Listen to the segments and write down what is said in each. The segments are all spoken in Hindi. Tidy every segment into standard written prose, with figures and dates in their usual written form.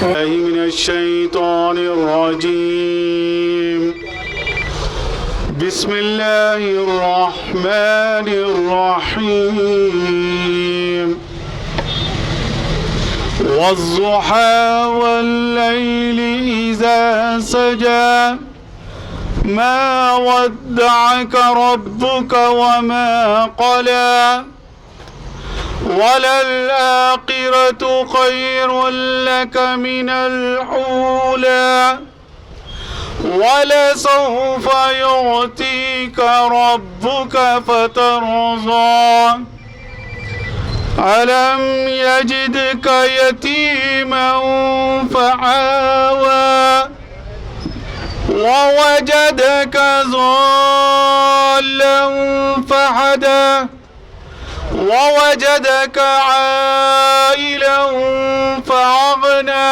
मिनश्शैतानिर्रजीम बिस्मिल्लाहिर्रहमानिर्रहीम वज़्ज़ुहा वल्लैलि इज़ा सजा मा वद्दअक रब्बुक वमा क़ला वलल-आखिरतु खैरुल लक मिनल ऊला वलसौफ युअतीक रब्बुक फतरज़ा अलम यजिदक यतीमन फआवा ववजदक ज़ाल्लन फहदा ववजदक आइलन फअगना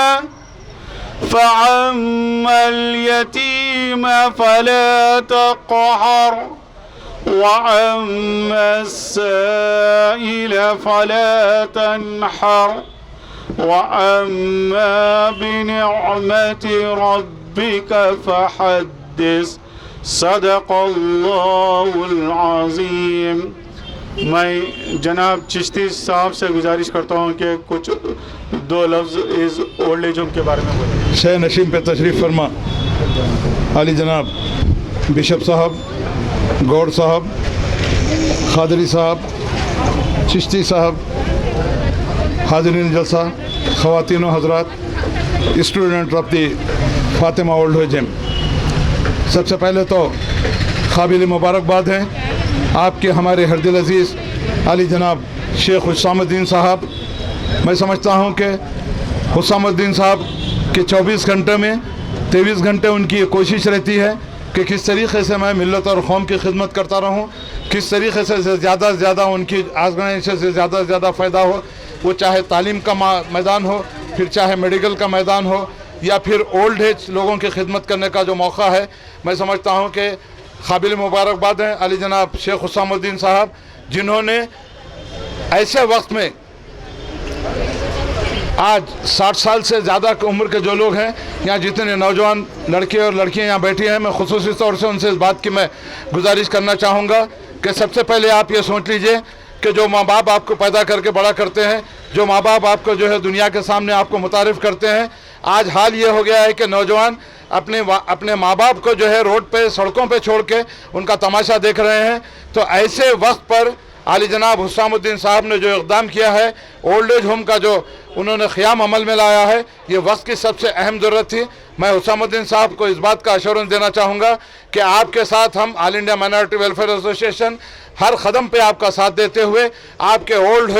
फअम्मल यतीम फला तक़हर वअम्मस्साइल फला तन्हर वअम्मा बिनिअमति रब्बिक फहद्दिस सदक़ल्लाहुल अज़ीम। मैं जनाब चिश्ती साहब से गुजारिश करता हूँ कि कुछ दो लफ्ज़ इस ओल्ड एज होम के बारे में बोलें। शह नशीम पे तशरीफ़ फरमा आली जनाब बिशप साहब, गौर साहब, खादरी साहब, चिश्ती साहब, हाज़रीन जलसा, ख़वातीन व हज़रात, student of the Fatima old age home, सबसे पहले तो काबिल मुबारकबाद हैं आपके हमारे हरदिल अज़ीज़ आली जनाब शेख हुस्सामुद्दीन साहब। मैं समझता हूँ कि हुस्सामुद्दीन साहब के 24 घंटे में 23 घंटे उनकी कोशिश रहती है कि किस तरीक़े से मैं मिल्लत और कौम की खिदमत करता रहूँ, किस तरीक़े से ज़्यादा से ज़्यादा उनकी आज़माइश से ज़्यादा से ज़्यादा फ़ायदा हो, वो चाहे तालीम का मैदान हो, फिर चाहे मेडिकल का मैदान हो, या फिर ओल्ड एज लोगों की खिदमत करने का जो मौका है। मैं समझता हूँ कि काबिल मुबारकबाद हैं अली जनाब शेख हुस्सामुद्दीन साहब, जिन्होंने ऐसे वक्त में आज 60 साल से ज़्यादा की उम्र के जो लोग हैं, यहाँ जितने नौजवान लड़के और लड़कियाँ यहाँ बैठी हैं, मैं खुसूसी तौर से उनसे इस बात की मैं गुजारिश करना चाहूँगा कि सबसे पहले आप ये सोच लीजिए कि जो माँ बाप आपको पैदा करके बड़ा करते हैं, जो माँ बाप आपको जो है दुनिया के सामने आपको मुतारिफ़ करते हैं, आज हाल ये हो गया है कि नौजवान अपने माँ बाप को जो है रोड पे सड़कों पे छोड़ के उनका तमाशा देख रहे हैं। तो ऐसे वक्त पर आली जनाब हुस्सामुद्दीन साहब ने जो इक़दाम किया है, ओल्ड एज होम का जो उन्होंने क़याम अमल में लाया है, ये वक्त की सबसे अहम ज़रूरत थी। मैं हुस्सामुद्दीन साहब को इस बात का अश्योरेंस देना चाहूँगा कि आपके साथ हम all India minority welfare association हर कदम पे आपका साथ देते हुए आपके ओल्ड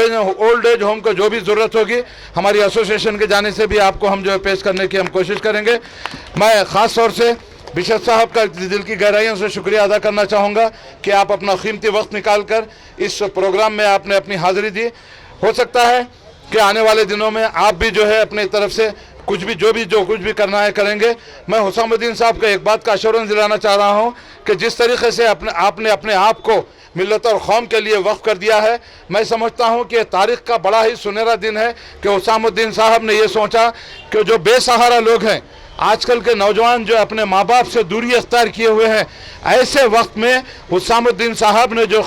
एज होम को जो भी ज़रूरत होगी हमारी एसोसिएशन के जाने से भी आपको हम जो है पेश करने की हम कोशिश करेंगे। मैं ख़ास तौर से बिशप साहब का दिल की गहराइयों से शुक्रिया अदा करना चाहूँगा कि आप अपना कीमती वक्त निकाल कर इस प्रोग्राम में आपने अपनी हाज़िरी दी। हो सकता है कि आने वाले दिनों में आप भी जो है अपनी तरफ से जो कुछ भी करना है करेंगे। मैं हुस्सामुद्दीन साहब को एक बात का अश्योरेंस दिलाना चाह रहा हूँ कि जिस तरीके से आपने अपने आप को मिल्लत और कौम के लिए वक्फ कर दिया है, मैं समझता हूँ कि तारीख़ का बड़ा ही सुनहरा दिन है कि हुस्सामुद्दीन साहब ने ये सोचा कि जो बेसहारा लोग हैं, आजकल के नौजवान जो अपने माँ बाप से दूरी अख्तियार किए हुए हैं, ऐसे वक्त में हुस्सामुद्दीन साहब ने जो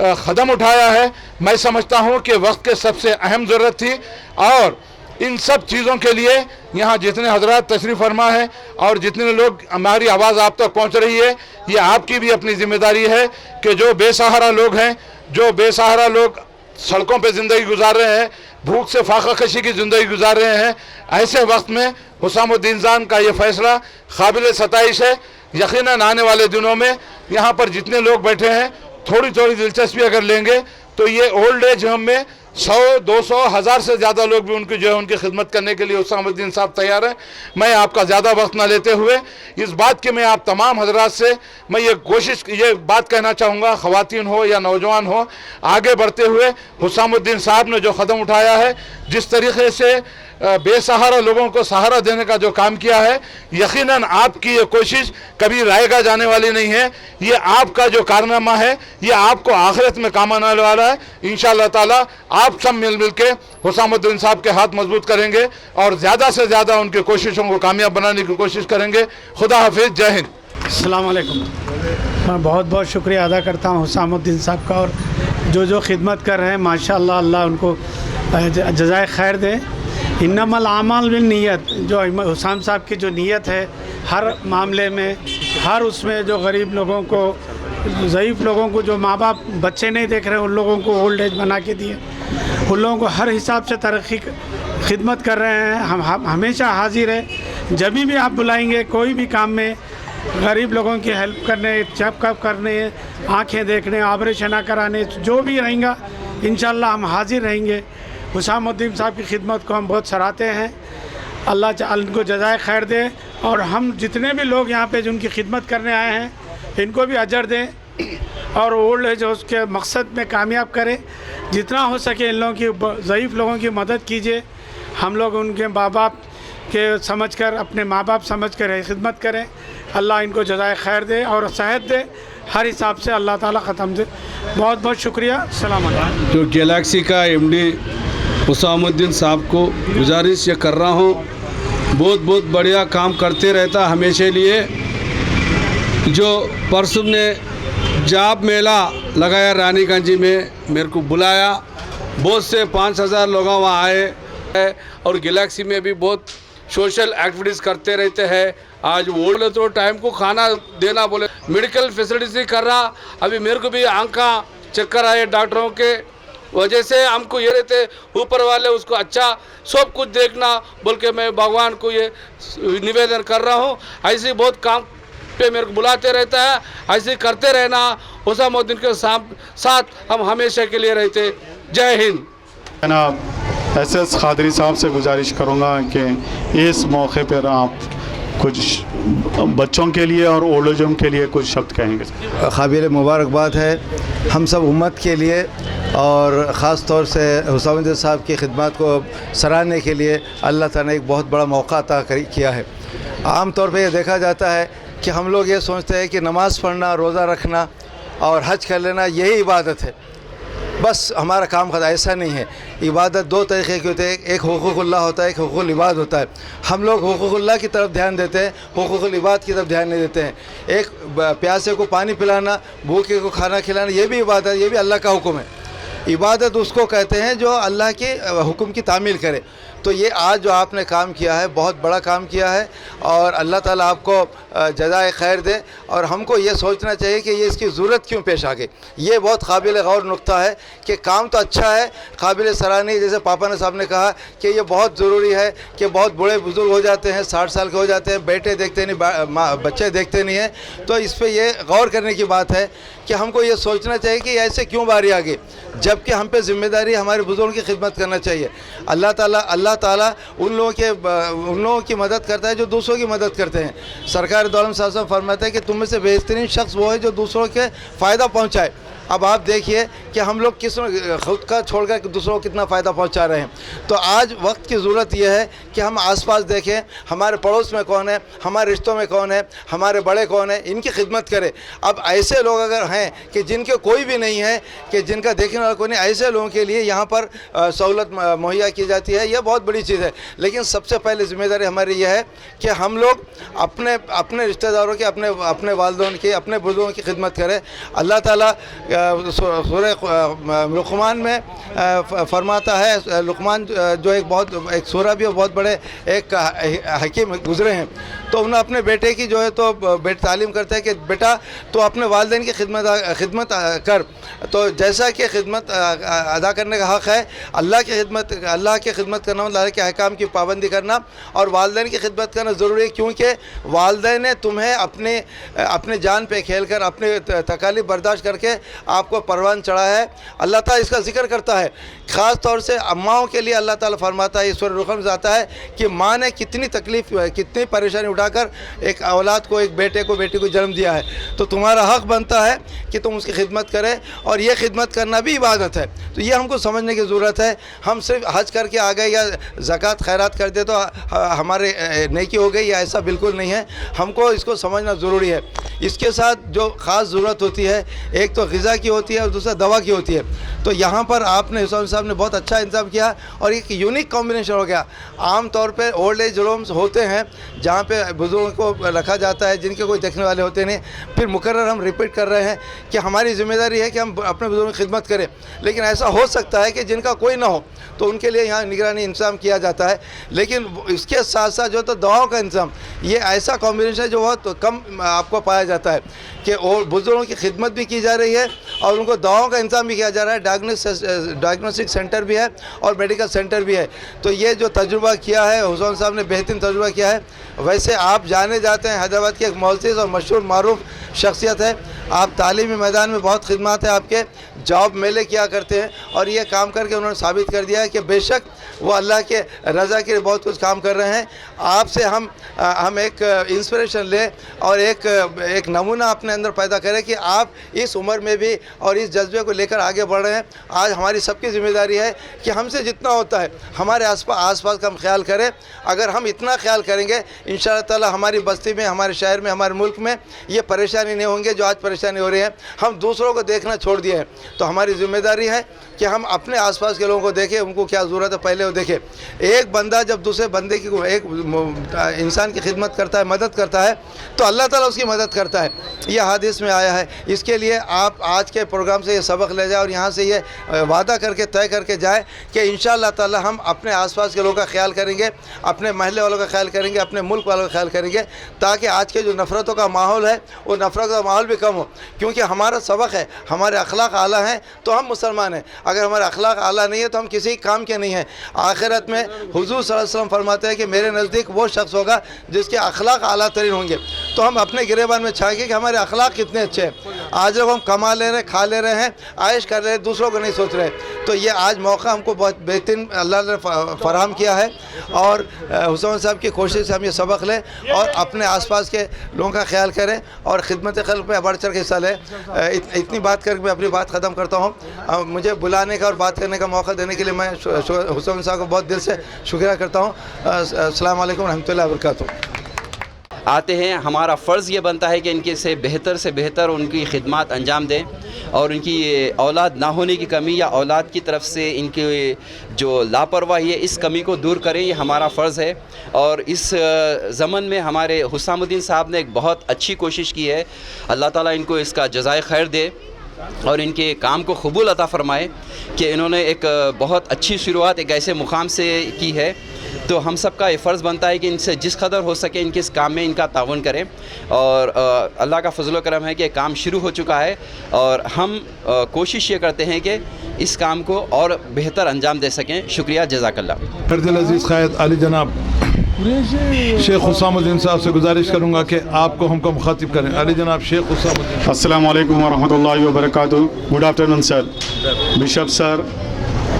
कदम उठाया है, मैं समझता हूँ कि वक्त के सबसे अहम ज़रूरत थी। और इन सब चीज़ों के लिए यहाँ जितने हजरात तशरीफ़ फरमा है और जितने लोग हमारी आवाज़ आप तक पहुँच रही है, ये आपकी भी अपनी ज़िम्मेदारी है कि जो बेसहारा लोग हैं, जो बेसहारा लोग सड़कों पे ज़िंदगी गुजार रहे हैं, भूख से फाका कशी की ज़िंदगी गुजार रहे हैं, ऐसे वक्त में हुस्सामुद्दीन जान का ये फ़ैसला काबिल सताइश है। यकीनन आने वाले दिनों में यहाँ पर जितने लोग बैठे हैं, थोड़ी थोड़ी दिलचस्पी अगर लेंगे तो ये ओल्ड एज होम में 100, 200, 1000 से ज़्यादा लोग भी उनकी जो है उनकी खिदमत करने के लिए हुस्सामुद्दीन साहब तैयार हैं। मैं आपका ज़्यादा वक्त ना लेते हुए इस बात के मैं आप तमाम हजरात से मैं ये बात कहना चाहूँगा, ख़वातीन हो या नौजवान हो, आगे बढ़ते हुए हुस्सामुद्दीन साहब ने जो कदम उठाया है, जिस तरीके से बेसहारा लोगों को सहारा देने का जो काम किया है, यकीनन आपकी ये कोशिश कभी रायगा जाने वाली नहीं है। ये आपका जो कारनामा है ये आपको आखिरत में काम आने वाला है। इंशाअल्लाह ताला आप सब मिल के हुसामुद्दीन साहब के हाथ मजबूत करेंगे और ज़्यादा से ज़्यादा उनकी कोशिशों को कामयाब बनाने की कोशिश करेंगे। खुदा हाफिज़, जय हिंद। अस्सलाम वालेकुम। मैं बहुत बहुत शुक्रिया अदा करता हूँ हुसामुद्दीन साहब का, और जो खिदमत कर रहे हैं माशाअल्लाह, अल्लाह उनको जज़ाए खैर दे। इन्नमल आमाल बिन नियत, जो हुसाम साहब की जो नीयत है हर मामले में, हर उसमें जो गरीब लोगों को, ज़ईफ़ लोगों को, जो माँ बाप बच्चे नहीं देख रहे उन लोगों को ओल्ड एज बना के दिए, उन लोगों को हर हिसाब से तरक्की खिदमत कर रहे हैं। हम हमेशा हाजिर है, जब भी आप बुलाएंगे कोई भी काम में, गरीब लोगों की हेल्प करने, चेकअप करने, आँखें देखने, ऑपरेशन कराने, जो भी रहेगा इंशाअल्लाह हम हाजिर रहेंगे। हुसामुद्दीन साहब की खिदमत को हम बहुत सराहते हैं। अल्लाह उनको जज़ाए खैर दे, और हम जितने भी लोग यहाँ पे जिनकी खिदमत करने आए हैं इनको भी अजर दें, और ओल्ड एज उसके मकसद में कामयाब करें। जितना हो सके इन लोगों की, ज़ईफ़ लोगों की मदद कीजिए। हम लोग उनके माँ बाप के समझकर, अपने माँ बाप समझकर खिदमत करें। अल्लाह इनको जज़ाए खैर दे और सेहत दे, हर हिसाब से अल्लाह ताला ख़त्म दे। बहुत बहुत शुक्रिया। अस्सलाम वालेकुम। जो गैलेक्सी का एमडी हुसामुद्दीन साहब को गुजारिश ये कर रहा हूँ, बहुत बहुत बढ़िया काम करते रहता हमेशा लिए। जो परसों ने जॉब मेला लगाया रानीगंज में, मेरे को बुलाया, बहुत से 5000 लोग वहाँ आए, और गैलेक्सी में भी बहुत सोशल एक्टिविटीज़ करते रहते हैं। आज ओल्ड तो टाइम को खाना देना बोले, मेडिकल फैसिलिटीज कर रहा। अभी मेरे को भी आँख का चक्कर आए डॉक्टरों के वजह से, हमको ये रहते ऊपर वाले उसको अच्छा सब कुछ देखना बोल के मैं भगवान को ये निवेदन कर रहा हूँ। ऐसे बहुत काम पे मेरे को बुलाते रहता है, ऐसे करते रहना। हुसामुद्दीन के साथ हम हमेशा के लिए रहते। जय हिंद। जनाब एस खादरी साहब से गुजारिश करूँगा कि इस मौके पर आप कुछ बच्चों के लिए और ओल्ड एज के लिए कुछ शब्द कहेंगे। काबिल मुबारकबाद है हम सब उम्मत के लिए, और ख़ास तौर से हुसामुद्दीन साहब की खिदमत को सराहने के लिए अल्लाह ताला ने एक बहुत बड़ा मौका अता किया है। आम तौर पे ये देखा जाता है कि हम लोग ये सोचते हैं कि नमाज़ पढ़ना, रोज़ा रखना और हज कर लेना यही इबादत है, बस हमारा काम खत्म। ऐसा नहीं है। इबादत दो तरीक़े की होती है, एक हुकूकुल्लाह होता है, एक हुकूकुल इबाद होता है। हम लोग हुकूकुल्लाह की तरफ ध्यान देते हैं, हुकूकुल इबाद की तरफ ध्यान नहीं देते हैं। एक प्यासे को पानी पिलाना, भूखे को खाना खिलाना, ये भी इबादत, ये भी अल्लाह का हुक्म है। इबादत उसको कहते हैं जो अल्लाह के हुक्म की तामील करे। तो ये आज जो आपने काम किया है बहुत बड़ा काम किया है, और अल्लाह ताला आपको जज़ाए खैर दे। और हमको ये सोचना चाहिए कि ये इसकी ज़रूरत क्यों पेश आ गई। ये बहुत काबिल गौर नुक्ता है कि काम तो अच्छा है, काबिल सराहनीय। जैसे पापा ने साहब ने कहा कि ये बहुत ज़रूरी है कि बहुत बड़े बुज़ुर्ग हो जाते हैं, 60 साल के हो जाते हैं, बेटे देखते नहीं, बच्चे देखते नहीं हैं। तो इस पर ये गौर करने की बात है कि हमको ये सोचना चाहिए कि ऐसे क्यों बारी आ गई, जबकि हम पे ज़िम्मेदारी हमारे बुज़ुर्गों की खिदमत करना चाहिए। अल्लाह ताला उन लोगों की मदद करता है जो दूसरों की मदद करते हैं। सरकार दौलम साहब फरमाते हैं कि तुम में से बेहतरीन शख्स वो है जो दूसरों के फ़ायदा पहुँचाए। अब आप देखिए कि हम लोग खुद का छोड़कर दूसरों को कितना फ़ायदा पहुंचा रहे हैं। तो आज वक्त की ज़रूरत यह है कि हम आसपास देखें, हमारे पड़ोस में कौन है, हमारे रिश्तों में कौन है, हमारे बड़े कौन है, इनकी खिदमत करें। अब ऐसे लोग अगर हैं कि जिनके कोई भी नहीं है, कि जिनका देखने वाला कोई नहीं, ऐसे लोगों के लिए यहाँ पर सहूलत मुहैया की जाती है, यह बहुत बड़ी चीज़ है। लेकिन सबसे पहले ज़िम्मेदारी हमारी यह है कि हम लोग अपने रिश्तेदारों की, अपने वालिदैन की, अपने बुज़ुर्गों की खिदमत करें। अल्लाह ताला सूरह लुक़मान में फरमाता है, लुक़मान जो एक सूरह भी बहुत बड़े एक हकीम गुज़रे हैं, तो उन्हें अपने बेटे की जो है तो बेटे तालीम करते हैं कि बेटा तो अपने वालिदैन की खिदमत कर। तो जैसा कि खिदमत अदा करने का हक़ है, अल्लाह की खिदमत करना, अल्लाह के अहकाम की पाबंदी करना और वालिदैन की खिदमत करना ज़रूरी है, क्योंकि वालिदैन ने तुम्हें अपने जान पे खेल कर, अपने तकालीफ बर्दाश्त करके आपको परवान चढ़ा है। अल्लाह ताला इसका जिक्र करता है, ख़ास तौर से अम्माओं के लिए अल्लाह ताला फरमाता है, सूरह रुकम में आता है कि माँ ने कितनी तकलीफ़ कितनी परेशानी उठाकर एक औलाद को, एक बेटे को, बेटी को जन्म दिया है, तो तुम्हारा हक़ बनता है कि तुम उसकी खिदमत करें, और ये खिदमत करना भी इबादत है। तो ये हमको समझने की ज़रूरत है। हम सिर्फ हज करके आ गए या ज़कात खैरात कर दे तो हमारे नेकी हो गई, या ऐसा बिल्कुल नहीं है। हमको इसको समझना ज़रूरी है। इसके साथ जो ख़ास ज़रूरत होती है, एक तो ग़िज़ा की होती है और दूसरा दवा की होती है। तो यहाँ पर आपने हुसैन साहब ने बहुत अच्छा इंतज़ाम किया और एक यूनिक कॉम्बिनेशन हो गया। आम तौर पे ओल्ड एज होम्स होते हैं जहाँ पे बुज़ुर्गों को रखा जाता है जिनके कोई देखने वाले होते नहीं। फिर मुकर्रर हम रिपीट कर रहे हैं कि हमारी ज़िम्मेदारी है कि हम अपने बुज़ुर्गों की खिदमत करें, लेकिन ऐसा हो सकता है कि जिनका कोई ना हो तो उनके लिए यहाँ निगरानी इंतज़ाम किया जाता है। लेकिन इसके साथ साथ जो तो दवाओं का इंतज़ाम, ये ऐसा कॉम्बिनेशन है जो बहुत कम आपको पाया जाता है कि और बुज़ुर्गों की खिदमत भी की जा रही है और उनको दवाओं का इंतज़ाम भी किया जा रहा है। डायग्नोस्टिक सेंटर भी है और मेडिकल सेंटर भी है। तो ये जो तजुर्बा किया है हुसैन साहब ने, बेहतरीन तजुर्बा किया है। वैसे आप जाने जाते हैं, हैदराबाद के एक मुअज़्ज़िज़ और मशहूर मारूफ शख्सियत है। आप तालीमी मैदान में बहुत खिदमत है आपके, जॉब मेले किया करते हैं और ये काम करके उन्होंने साबित कर दिया है कि बेशक वो अल्लाह के रज़ा के लिए बहुत कुछ काम कर रहे हैं। आपसे हम एक इंस्पिरेशन लें और एक नमूना अपने अंदर पैदा करें कि आप इस उम्र में भी और इस जज्बे को लेकर आगे बढ़ रहे हैं। आज हमारी सबकी ज़िम्मेदारी है कि हमसे जितना होता है हमारे आसपास का हम ख्याल करें। अगर हम इतना ख्याल करेंगे इंशाअल्लाह ताला हमारी बस्ती में, हमारे शहर में, हमारे मुल्क में ये परेशानी नहीं होंगे जो आज परेशानी हो रही है। हम दूसरों को देखना छोड़ दिए हैं, तो हमारी ज़िम्मेदारी है कि हम अपने आसपास के लोगों को देखें, उनको क्या ज़रूरत है पहले वो देखें। एक बंदा जब दूसरे बंदे की, एक इंसान की खिदमत करता है, मदद करता है, तो अल्लाह ताला उसकी मदद करता है। यह हदीस में आया है। इसके लिए आप आज के प्रोग्राम से ये सबक ले जाए और यहाँ से ये वादा करके तय करके जाए कि इंशाअल्लाह ताला हम अपने आसपास के लोगों का ख्याल करेंगे, अपने महल्ले वालों का ख्याल करेंगे, अपने मुल्क वालों का ख्याल करेंगे, ताकि आज के जो नफ़रतों का माहौल है वो नफ़रत का माहौल भी कम हो। क्योंकि हमारा सबक है, हमारे अखलाक आला हैं तो हम मुसलमान हैं। अगर हमारे अखलाक आला नहीं है तो हम किसी काम के नहीं हैं। आखिरत में हुज़ूर सल्लल्लाहु अलैहि वसल्लम फरमाते हैं कि मेरे नज़दीक वो शख्स होगा जिसके अखलाक आला तरीन होंगे। तो हम अपने गिरेबान में छाएंगे कि हमारे अखलाक कितने अच्छे हैं। आज जब हम कमा ले रहे हैं, खा ले रहे हैं, आयश कर रहे हैं, दूसरों को नहीं सोच रहे, तो ये आज मौका हमको बहुत बेहतरीन अल्लाह ने फराहम किया है। और हुसैन साहब की कोशिश से हम ये सबक लें और अपने आसपास के लोगों का ख्याल करें और खिदमत खल्क़ में बढ़ चढ़ के हिस्सा लें। इतनी बात करके मैं अपनी बात ख़त्म करता हूँ। मुझे बुलाने का और बात करने का मौका देने के लिए मैं हुसैन साहब को बहुत दिल से शुक्रिया करता हूँ। अस्सलाम वालेकुम रहमतुल्लाहि व बरकातुहू। आते हैं, हमारा फ़र्ज़ ये बनता है कि इनके से बेहतर उनकी खिदमत अंजाम दें और उनकी औलाद ना होने की कमी या औलाद की तरफ से इनकी जो लापरवाही है इस कमी को दूर करें, ये हमारा फ़र्ज़ है। और इस ज़मन में हमारे हुसामुद्दीन साहब ने एक बहुत अच्छी कोशिश की है। अल्लाह ताला इनको इसका जज़ाए खैर दे और इनके काम को कबूल अता फ़रमाए कि इन्होंने एक बहुत अच्छी शुरुआत एक ऐसे मुकाम से की है। तो हम सब का ये फ़र्ज़ बनता है कि इनसे जिस कदर हो सके इनके इस काम में इनका ताउन करें। और अल्लाह का फजल करम है कि काम शुरू हो चुका है और हम कोशिश ये करते हैं कि इस काम को और बेहतर अंजाम दे सकें। शुक्रिया, जज़ाकल्लाह। अज़ीज़ क़ायद अली जनाब शेख हुसामुद्दीन साहब से गुजारिश करूँगा कि आपको हमको मुखातिब करें। अली जनाब शेख हुसामुद्दीन। अस्सलामु अलैकुम व रहमतुल्लाहि व बरकातुहू। Good afternoon sir, bishop sir,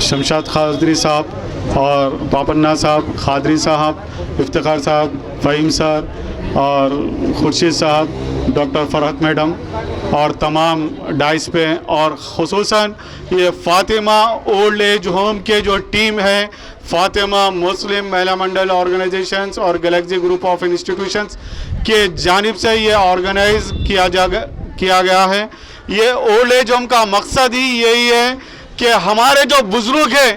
Shamshad Khadri साहब और पापन्ना साहब, खादरी साहब, इफ्तिखार साहब, फ़हीम सर और खुर्शीद साहब, डॉक्टर फ़रहत मैडम और तमाम डाइस पे और ख़ुसूसन ये फ़ातिमा ओल्ड एज होम के जो टीम है, फ़ातिमा मुस्लिम महिला मंडल ऑर्गेनाइजेशंस और गैलेक्सी ग्रुप ऑफ इंस्टीट्यूशंस के जानिब से ये ऑर्गेनाइज़ किया गया है। ये ओल्ड एज होम का मकसद ही यही है कि हमारे जो बुज़ुर्ग हैं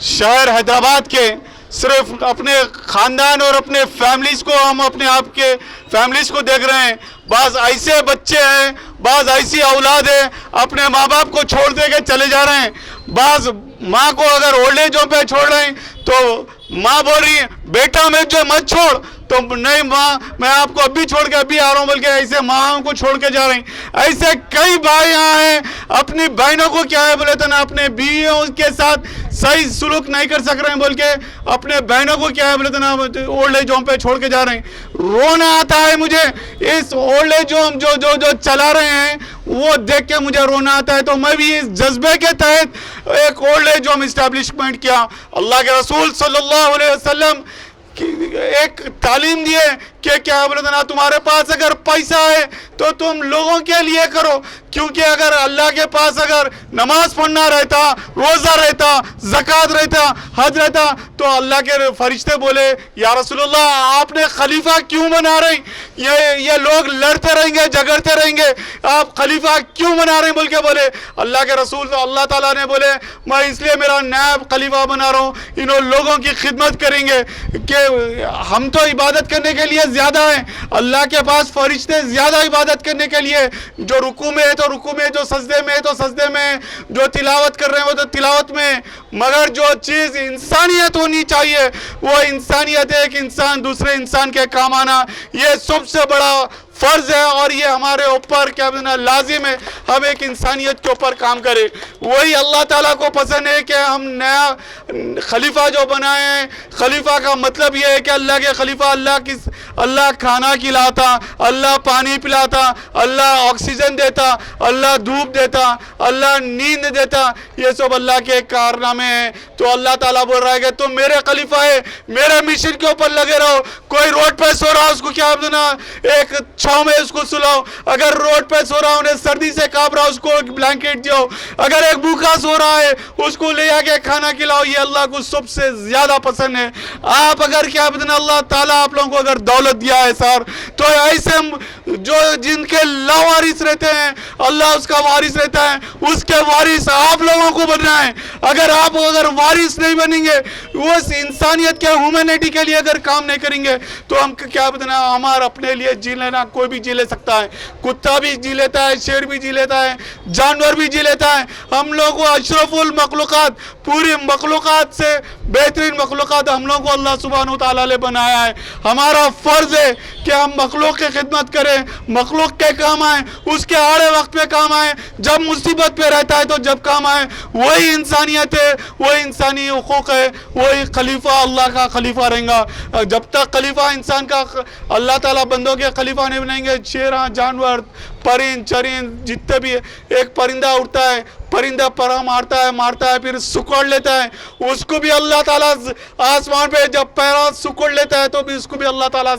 शहर हैदराबाद के, सिर्फ अपने ख़ानदान और अपने फैमिलीज़ को, हम अपने आप के फैमिलीज़ को देख रहे हैं। बाज़ ऐसे बच्चे हैं, बाज़ ऐसी औलाद है अपने माँ बाप को छोड़ दे के चले जा रहे हैं। बाज़ माँ को अगर ओल्ड एज होम पे छोड़ रहे हैं तो माँ बोल रही है बेटा मैं जो मत छोड़, तो नहीं माँ मैं आपको अभी छोड़ के अभी आ रहा हूँ बोल के ऐसे माँ को छोड़ के जा रही। ऐसे कई भाई यहाँ हैं अपनी बहनों को क्या है बोले तो ना अपने बीवियों के साथ सही सुलूक नहीं कर सक रहे हैं बोल के अपने बहनों को क्या है बोले तो ना ओल्ड एज होम पे छोड़ के जा रहे हैं। रोना आता है मुझे इस ओल्ड एज होम जो चला रहे हैं वो देख के मुझे रोना आता है। तो मैं भी इस जज्बे के तहत एक ओल्ड एज होम इस्टेब्लिशमेंट किया। अल्लाह के रसूल सल्लल्लाहु अलैहि वसल्लम की एक तालीम दिए कि क्या बोले ना तुम्हारे पास अगर पैसा है तो तुम लोगों के लिए करो, क्योंकि अगर अल्लाह के पास अगर नमाज पढ़ना रहता, रोज़ा रहता, ज़कात रहता, हज रहता तो अल्लाह के फरिश्ते बोले या रसूलुल्लाह आपने खलीफा क्यों बना रहे, ये लोग लड़ते रहेंगे झगड़ते रहेंगे, आप खलीफा क्यों बना रहे हैं बोल के बोले अल्लाह के रसूल अल्लाह ताला ने बोले मैं इसलिए मेरा नायब खलीफा बना रहा हूँ, इन लोगों की खिदमत करेंगे कि हम तो इबादत करने के लिए ज़्यादा हैं, अल्लाह के पास फरिश्ते ज़्यादा इबादत करने के लिए, जो रुकू में है तो रुकू में, जो सजदे में है तो सजदे में, जो तिलावत कर रहे हैं वो तो तिलावत में, मगर जो चीज़ इंसानियत होनी चाहिए वो इंसानियत है, एक इंसान दूसरे इंसान के काम आना, ये सबसे बड़ा फ़र्ज़ है और ये हमारे ऊपर क्या बोलना लाजिम है, हम एक इंसानियत के ऊपर काम करें। वही अल्लाह ताला को पसंद है कि हम नया खलीफा जो बनाए हैं, खलीफा का मतलब ये है कि अल्लाह के खलीफा अल्लाह खाना खिलाता, अल्लाह पानी पिलाता, अल्लाह ऑक्सीजन देता, अल्लाह धूप देता, अल्लाह नींद देता, ये सब अल्लाह के कारनामे हैं। तो अल्लाह ताला बोल रहा है कि तुम मेरे खलीफा है, मेरे मिशन के ऊपर लगे रहो। कोई रोड पे सो रहा उसको क्या बोलना एक छाँव में उसको सुलाओ, अगर रोड पे सो रहा उन्हें सर्दी से कांप रहा उसको एक ब्लैंकेट दो, अगर एक भूखा सो रहा है उसको ले आके खाना खिलाओ, ये अल्लाह को सबसे ज़्यादा पसंद है। आप अगर क्या बोलते अल्लाह ताला आप लोगों को अगर दौलत दिया है सर तो ऐसे जो जिनके लावारिस रहते हैं अल्लाह उसका वारिस रहता है, उसके वारिस आप लोगों को बनना है। अगर आप अगर वारिस नहीं बनेंगे उस इंसानियत के ह्यूमैनिटी के लिए अगर काम नहीं करेंगे तो हम क्या बताना हमारा अपने लिए जी लेना कोई भी जी ले सकता है, कुत्ता भी जी लेता है, शेर भी जी लेता है, जानवर भी जी लेता है। हम लोग को अशरफुल मखलूक़ात पूरी मखलूक़ात से बेहतरीन मखलूक़ात हम लोग को अल्लाह सुब्हानहू व तआला ने बनाया है। हमारा फ़र्ज़ है कि हम मखलूक़ की खिदमत करें, मखलूक़ के काम आए, उसके आड़े वक्त पे काम आए, जब मुसीबत पे रहता है तो जब काम आए, वही इंसानियत है, वही इंसानी हुकूक़ है, वही खलीफा अल्लाह का खलीफा रहेगा। जब तक खलीफा इंसान का अल्लाह ताला बंदों के खलीफा नहीं बनाएंगे, शेरा जानवर परिंद चरिंद जितने भी एक परिंदा उड़ता है, परिंदा परा मारता है फिर सुकड़ लेता है, उसको भी अल्लाह ताला आसमान पे जब पैरा सुकड़ लेता है तो भी उसको भी अल्लाह ताला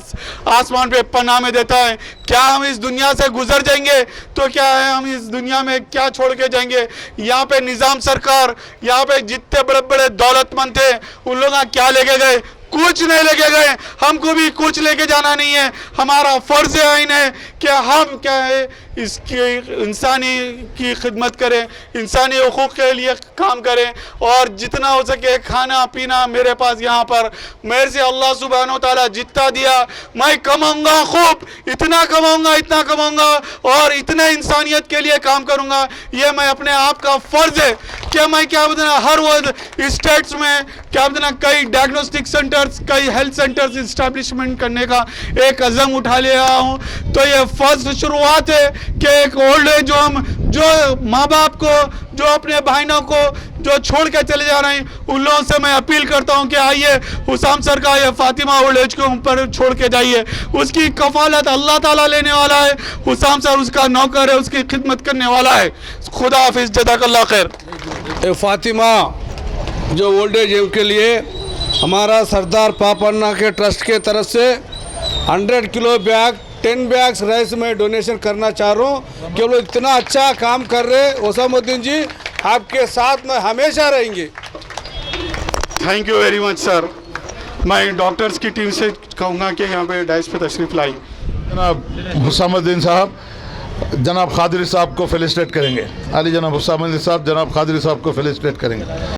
आसमान पे पनाह में देता है। क्या हम इस दुनिया से गुजर जाएंगे तो क्या है हम इस दुनिया में क्या छोड़ के जाएंगे? यहाँ पे निज़ाम सरकार, यहाँ पे जितने बड़े बड़े दौलतमंद थे उन लोग क्या लेके गए? कुछ नहीं लेके गए, हमको भी कुछ लेके जाना नहीं है। हमारा फ़र्ज़ आइन है कि हम क्या है इसकी इंसानी की खिदमत करें, इंसानी हुकूक़ के लिए काम करें और जितना हो सके खाना पीना मेरे पास यहाँ पर मेरे से अल्लाह सुब्हानहू व तआला जितना दिया मैं कमाऊँगा, खूब इतना कमाऊँगा और इतने इंसानियत के लिए काम करूँगा। ये मैं अपने आप का फ़र्ज़ है कि मैं क्या बताना हर वो स्टेट्स में क्या बताना कई डायग्नोस्टिक सेंटर्स, कई हेल्थ सेंटर्स इस्टेब्लिशमेंट करने का एक अज़म उठा लिया हूँ। तो ये फर्स्ट शुरुआत है कि एक ओल्ड एज होम जो माँ बाप को, जो अपने बहनों को जो छोड़ के चले जा रहे हैं उन लोगों से मैं अपील करता हूँ कि आइए हुसाम सर का ये फातिमा ओल्ड एज होम पर छोड़ के जाइए, उसकी कफालत अल्लाह ताला लेने वाला है, हुसाम सर उसका नौकर है, उसकी खिदमत करने वाला है। खुदा हाफिज़, जज़ाकल्लाह खैर। फातिमा जो ओल्ड एज होम के लिए हमारा सरदार पापन्ना के ट्रस्ट के तरफ से 100 किलो बैग 10 बैग्स राइस में डोनेशन करना चाह रहा हूँ कि वो लोग इतना अच्छा काम कर रहे। ओसामुद्दीन जी आपके साथ में हमेशा रहेंगे। Thank you very much sir. मैं डॉक्टर्स की टीम से कहूँगा कि यहाँ पे डाइस पे तशरीफ़ लाई। जनाब हुसामुद्दीन साहब जनाब खादरी साहब को फेलिसिटेट करेंगे। अली जनाब हुसामुद्दीन साहब जनाब खादरी साहब को फेलिसिटेट करेंगे।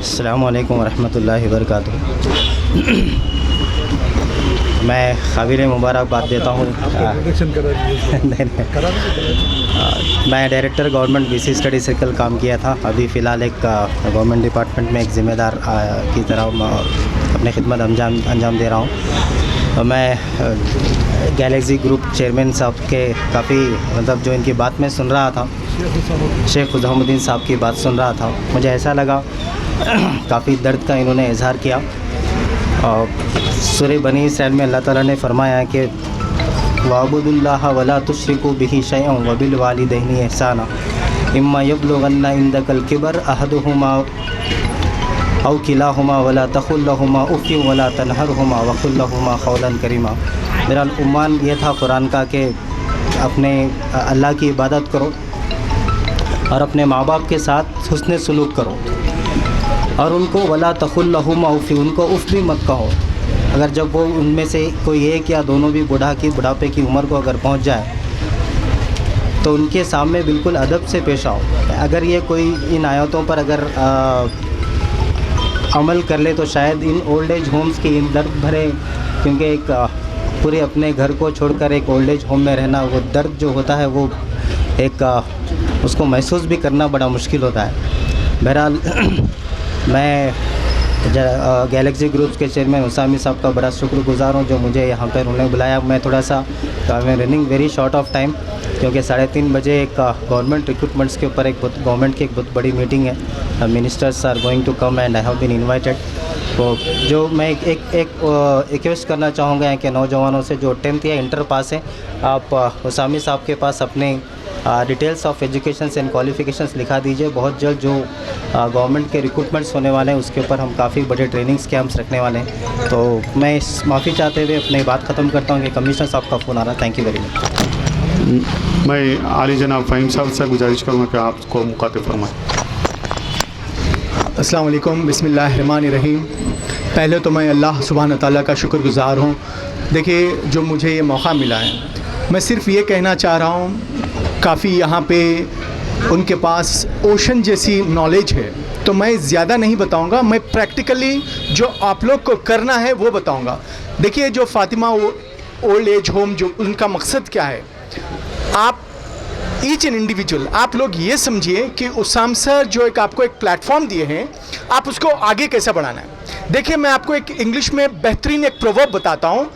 अस्सलामु अलैकुम वरहमतुल्लाहि वबरकातुहू। मैं काबिल मुबारकबाद देता हूँ। नहीं, मैं director government BC study circle काम किया था। अभी फ़िलहाल एक गवर्नमेंट डिपार्टमेंट में एक ज़िम्मेदार की तरह अपनी खिदमत अंजाम दे रहा हूँ। तो मैं गैलेक्सी ग्रुप चेयरमैन साहब के काफ़ी मतलब जो इनकी बात मैं सुन रहा था, शेख हुसामुद्दीन साहब की बात सुन रहा था, मुझे ऐसा लगा काफ़ी दर्द का इन्होंने इजहार किया। और सूरह बनी इसराइल में अल्लाह ताला ने फरमाया है कि वाबुदुल्लाह वला तुश्रिकू बिही शैअन व बिल वालिदैनि इहसाना इम्मा यबलुगन्ना इंदकल किबर अहदुहुमा औ किलाहुमा वला तकुल लहुमा उफ़्फ़िन वला तनहरहुमा वक़ुल लहुमा क़ौलन करीमा। मेरा उम्मान ये था कुरान का कि अपने अल्लाह की इबादत करो और अपने माँ बाप के साथ हुस्न सलूक करो और उनको वला तकुल लहुमा उफ़्फ़िन, उनको उफ़ भी मत कहो। अगर जब वो उनमें से कोई एक या दोनों भी बुढ़ापे की उम्र को अगर पहुंच जाए तो उनके सामने बिल्कुल अदब से पेश आओ। अगर ये कोई इन आयतों पर अगर अमल कर ले तो शायद इन ओल्ड एज होम्स के इन दर्द भरे, क्योंकि एक पूरे अपने घर को छोड़कर एक ओल्ड एज होम में रहना, वो दर्द जो होता है वो एक उसको महसूस भी करना बड़ा मुश्किल होता है। बहरहाल मैं गैलेक्सी ग्रुप्स के चेयरमैन हुसामी साहब का बड़ा शुक्रगुजार हूँ जो मुझे यहाँ पर उन्होंने बुलाया। मैं थोड़ा सा मैं running very short of time, क्योंकि 3:30 बजे एक गवर्नमेंट रिक्रूटमेंट्स के ऊपर एक गवर्नमेंट की एक बहुत बड़ी मीटिंग है। Ministers are going to come and I have been invited. तो जो मैं एक रिक्वेस्ट करना चाहूँगा कि नौजवानों से जो 10th या इंटर पास हैं, आप हुसामी साहब के पास अपने details of educations and qualifications लिखा दीजिए। बहुत जल्द जो गवर्नमेंट के रिक्रूटमेंट्स होने वाले हैं उसके ऊपर हम काफ़ी बड़े ट्रेनिंग्स कैंप्स रखने वाले हैं। तो मैं इस माफ़ी चाहते हुए अपनी बात ख़त्म करता हूँ कि कमिश्नर साहब का फ़ोन आ रहा है। Thank you very much. मैं आली जनाब फ़हीम साहब से गुजारिश करूँगा कि आपको मुखातिब फरमाएं। अस्सलाम वालेकुम, बिस्मिल्लाहिर्रहमानिर्रहीम। पहले तो मैं अल्लाह सुब्हान ताला का शुक्रगुज़ार हूँ। देखिए, जो मुझे ये मौका मिला है, मैं सिर्फ़ ये कहना चाह रहा हूँ, काफ़ी यहाँ पे उनके पास ओशन जैसी नॉलेज है, तो मैं ज़्यादा नहीं बताऊँगा। मैं प्रैक्टिकली जो आप लोग को करना है वो बताऊँगा। देखिए, जो फ़ातिमा ओल्ड एज होम, जो उनका मकसद क्या है, आप ईच एन इंडिविजुअल आप लोग ये समझिए कि उसाम सर जो एक आपको एक प्लेटफॉर्म दिए हैं, आप उसको आगे कैसे बढ़ाना है। देखिए, मैं आपको एक इंग्लिश में बेहतरीन एक प्रोवर्ब बताता हूँ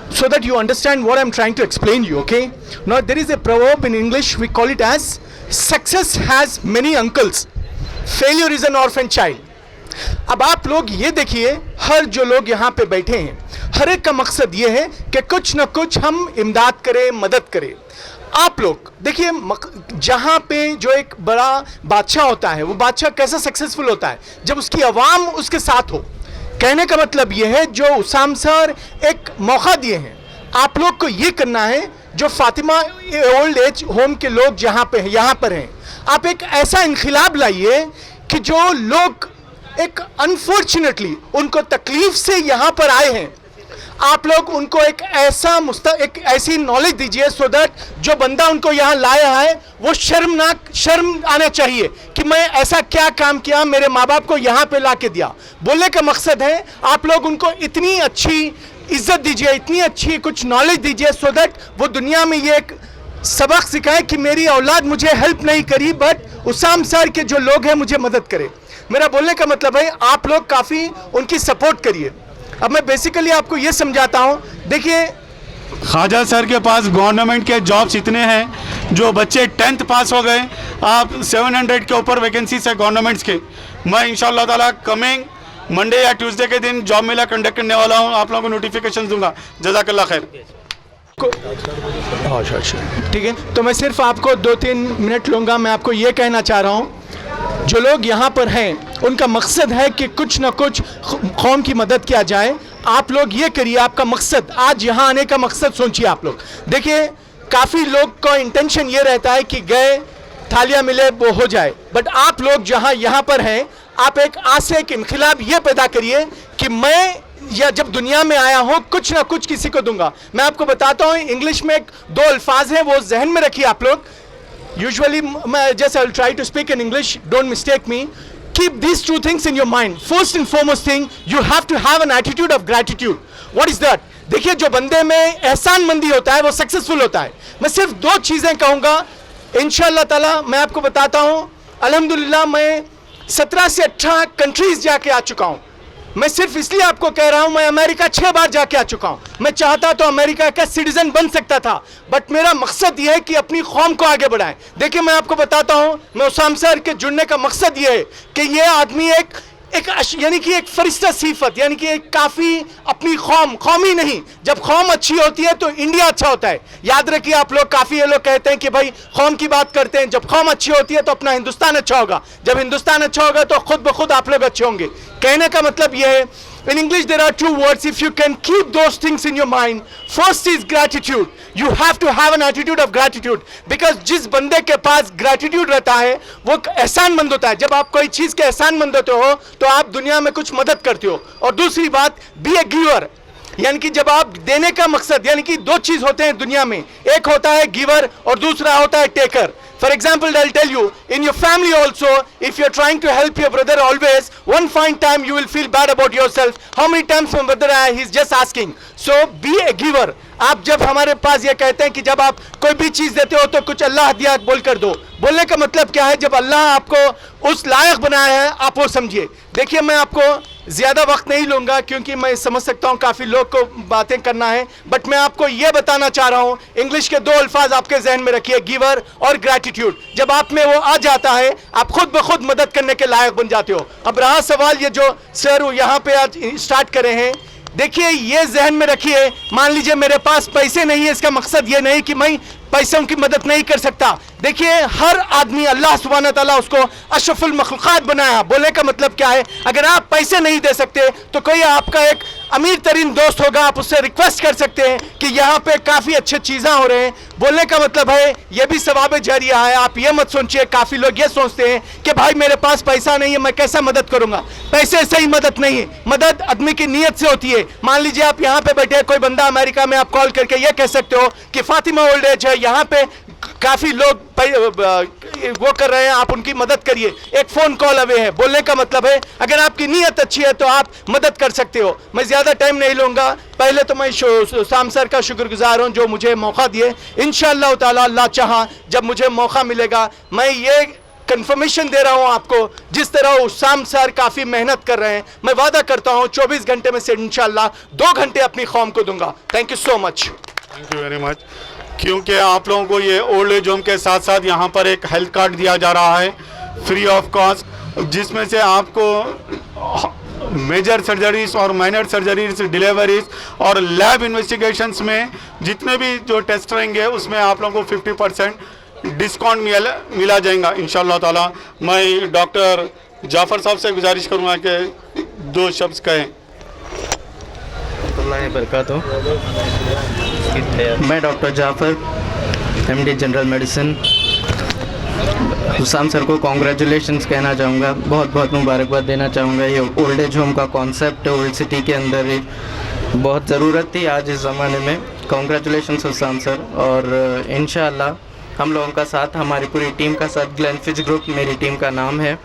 so that you understand what I'm trying to explain you, okay? Now there is a proverb in English, we call it as success has many uncles, failure is an orphan child. अब आप लोग ये देखिए, हर जो लोग यहाँ पे बैठे हैं, हर एक का मकसद ये है कि कुछ ना कुछ हम इमदाद करें, मदद करें। आप लोग देखिए, जहाँ पे जो एक बड़ा बादशाह होता है, वो बादशाह कैसा सक्सेसफुल होता है, जब उसकी आवाम उसके साथ हो। कहने का मतलब ये है, जो उसाम सर एक मौका दिए हैं, आप लोग को ये करना है, जो फातिमा ओल्ड एज होम के लोग जहाँ पे हैं, यहाँ पर हैं, आप एक ऐसा इनकलाब लाइए कि जो लोग एक अनफॉर्चुनेटली उनको तकलीफ से यहाँ पर आए हैं, आप लोग उनको एक ऐसी नॉलेज दीजिए सो दैट जो बंदा उनको यहाँ लाया है वो शर्म आना चाहिए कि मैं ऐसा क्या काम किया, मेरे माँ बाप को यहाँ पे ला के दिया। बोलने का मकसद है, आप लोग उनको इतनी अच्छी इज्जत दीजिए, इतनी अच्छी कुछ नॉलेज दीजिए सो दैट वो दुनिया में ये एक सबक सिखाए कि मेरी औलाद मुझे हेल्प नहीं करी, बट उसाम सर के जो लोग हैं मुझे मदद करे। मेरा बोलने का मतलब है, आप लोग काफ़ी उनकी सपोर्ट करिए। अब मैं बेसिकली आपको ये समझाता हूँ। देखिए, ख्वाजा सर के पास गवर्नमेंट के जॉब्स इतने हैं, जो बच्चे 10th पास हो गए, आप 700 के ऊपर वैकेंसीज है गवर्नमेंट्स के। मैं इंशाअल्लाह ताला कमिंग मंडे या ट्यूसडे के दिन जॉब मेला कंडक्ट करने वाला हूँ, आप लोगों को नोटिफिकेशन दूंगा। जज़ाकल्लाह खैर। ठीक है, तो मैं सिर्फ आपको 2-3 मिनट लूँगा। मैं आपको ये कहना चाह रहा हूँ, जो लोग यहाँ पर हैं उनका मकसद है कि कुछ ना कुछ कौम की मदद किया जाए। आप लोग ये करिए, आपका मकसद, आज यहाँ आने का मकसद सोचिए आप लोग। देखिए, काफ़ी लोग का इंटेंशन ये रहता है कि गए थालियाँ मिले वो हो जाए, बट आप लोग जहाँ यहाँ पर हैं, आप एक आज से एक इनकलाब ये पैदा करिए कि मैं या जब दुनिया में आया हूँ कुछ ना कुछ किसी को दूंगा। मैं आपको बताता हूँ, इंग्लिश में 2 अल्फाज हैं, वो जहन में रखिए आप लोग। Usually, just I'll try to speak in English. Don't mistake me. Keep these 2 things in your mind. First and foremost thing, you have to have an attitude of gratitude. What is that? देखिए, जो बंदे में एहसानमंदी होता है वो सक्सेसफुल होता है। मैं सिर्फ 2 चीज़ें कहूँगा, इंशाअल्लाह ताला मैं आपको बताता हूँ। अल्हम्दुलिल्लाह मैं 17 से 18 कंट्रीज़ जाके आ चुका हूँ। मैं सिर्फ इसलिए आपको कह रहा हूँ, मैं अमेरिका 6 बार जाके आ चुका हूँ। मैं चाहता तो अमेरिका का सिटीजन बन सकता था, बट मेरा मकसद ये है कि अपनी कौम को आगे बढ़ाएं। देखिए, मैं आपको बताता हूँ, मैं उसाम सर के जुड़ने का मकसद ये है कि ये आदमी यानी कि एक फरिश्ता सिफत, यानी कि एक काफ़ी अपनी कौम ही नहीं, जब कौम अच्छी होती है तो इंडिया अच्छा होता है। याद रखिए आप लोग, काफ़ी ये लोग कहते हैं कि भाई कौम की बात करते हैं, जब कौम अच्छी होती है तो अपना हिंदुस्तान अच्छा होगा, जब हिंदुस्तान अच्छा होगा तो खुद ब खुद आप लोग अच्छे होंगे। कहने का मतलब ये है, in English there are 2 words, if you can keep those things in your mind, first is gratitude. You have to have an attitude of gratitude, because जिस बंदे के पास gratitude रहता है वो एहसानमंद होता है। जब आप कोई चीज़ के एहसानमंद होते हो तो आप दुनिया में कुछ मदद करते हो। और दूसरी बात, be a giver, यानी कि जब आप देने का मकसद, यानी कि 2 चीज़ होते हैं दुनिया में, एक होता है गिवर और दूसरा होता है taker. For example, I'll tell you, in your family also, if you're trying to help your brother always, one fine time you will feel bad about yourself. How many times my brother he's just asking. So be a giver. आप जब हमारे पास ये कहते हैं कि जब आप कोई भी चीज़ देते हो तो कुछ अल्लाह दिया बोल कर दो, बोलने का मतलब क्या है, जब अल्लाह आपको उस लायक बनाया है आप वो समझिए। देखिए, मैं आपको ज़्यादा वक्त नहीं लूँगा क्योंकि मैं समझ सकता हूँ काफ़ी लोग को बातें करना है, बट मैं आपको ये बताना चाह रहा हूँ, इंग्लिश के 2 अल्फाज आपके जहन में रखिए, गिवर और ग्रैटिट्यूड। जब आप में वो आ जाता है आप खुद ब खुद मदद करने के लायक बन जाते हो। अब रहा सवाल ये जो सर यहाँ पे आज स्टार्ट करे हैं, देखिए ये जहन में रखिए, मान लीजिए मेरे पास पैसे नहीं है, इसका मकसद ये नहीं कि मैं पैसों की मदद नहीं कर सकता। देखिए, हर आदमी अल्लाह सुब्हानहू तआला उसको अशरफुल मखलूक़ात बनाया। बोलने का मतलब क्या है, अगर आप पैसे नहीं दे सकते तो कोई आपका एक अमीर तरीन दोस्त होगा, आप उससे रिक्वेस्ट कर सकते हैं कि यहाँ पे काफ़ी अच्छे चीज़ें हो रहे हैं। बोलने का मतलब है ये भी सवाब जारिया है। आप ये मत सोचिए, काफ़ी लोग ये सोचते हैं कि भाई मेरे पास पैसा नहीं है, मैं कैसा मदद करूँगा। पैसे से ही मदद नहीं है, मदद आदमी की नीयत से होती है। मान लीजिए आप यहाँ पे बैठे, कोई बंदा अमेरिका में, आप कॉल करके ये कह सकते हो कि फातिमा ओल्ड एज है, यहाँ पे काफ़ी लोग वो कर रहे हैं, आप उनकी मदद करिए, एक फ़ोन कॉल अवे है। बोलने का मतलब है अगर आपकी नीयत अच्छी है तो आप मदद कर सकते हो। मैं ज़्यादा टाइम नहीं लूँगा, पहले तो मैं उसाम सर का शुक्रगुजार हूँ जो मुझे मौका दिए। इंशाअल्लाह ताला अल्लाह चाहा जब मुझे मौका मिलेगा, मैं ये कंफर्मेशन दे रहा हूँ आपको, जिस तरह उसाम सर काफ़ी मेहनत कर रहे हैं, मैं वादा करता हूँ 24 घंटे में से इंशाअल्लाह 2 घंटे अपनी कौम को दूंगा। Thank you so much. Thank you very much. क्योंकि आप लोगों को ये ओल्ड एज होम के साथ साथ यहाँ पर एक हेल्थ कार्ड दिया जा रहा है फ्री ऑफ कॉस्ट, जिसमें से आपको मेजर सर्जरीज और माइनर सर्जरीज, डिलीवरीज और लैब इन्वेस्टिगेशंस में जितने भी जो टेस्ट रहेंगे उसमें आप लोगों को 50% डिस्काउंट मिला जाएगा इंशाअल्लाह ताला। मैं डॉक्टर जाफ़र साहब से गुजारिश करूँगा कि 2 शब्द कहें। मैं doctor Jafar, MD general medicine, Usam sir को कॉन्ग्रेचुलेशंस कहना चाहूँगा, बहुत बहुत मुबारकबाद देना चाहूँगा। ये ओल्ड एज होम का कॉन्सेप्ट ओल्ड सिटी के अंदर ही बहुत ज़रूरत थी आज इस ज़माने में। कॉन्ग्रेचुलेशंस उसाम सर, और इंशाअल्लाह हम लोगों का साथ, हमारी पूरी टीम का साथ, ग्लेनफिच ग्रुप मेरी टीम का नाम है,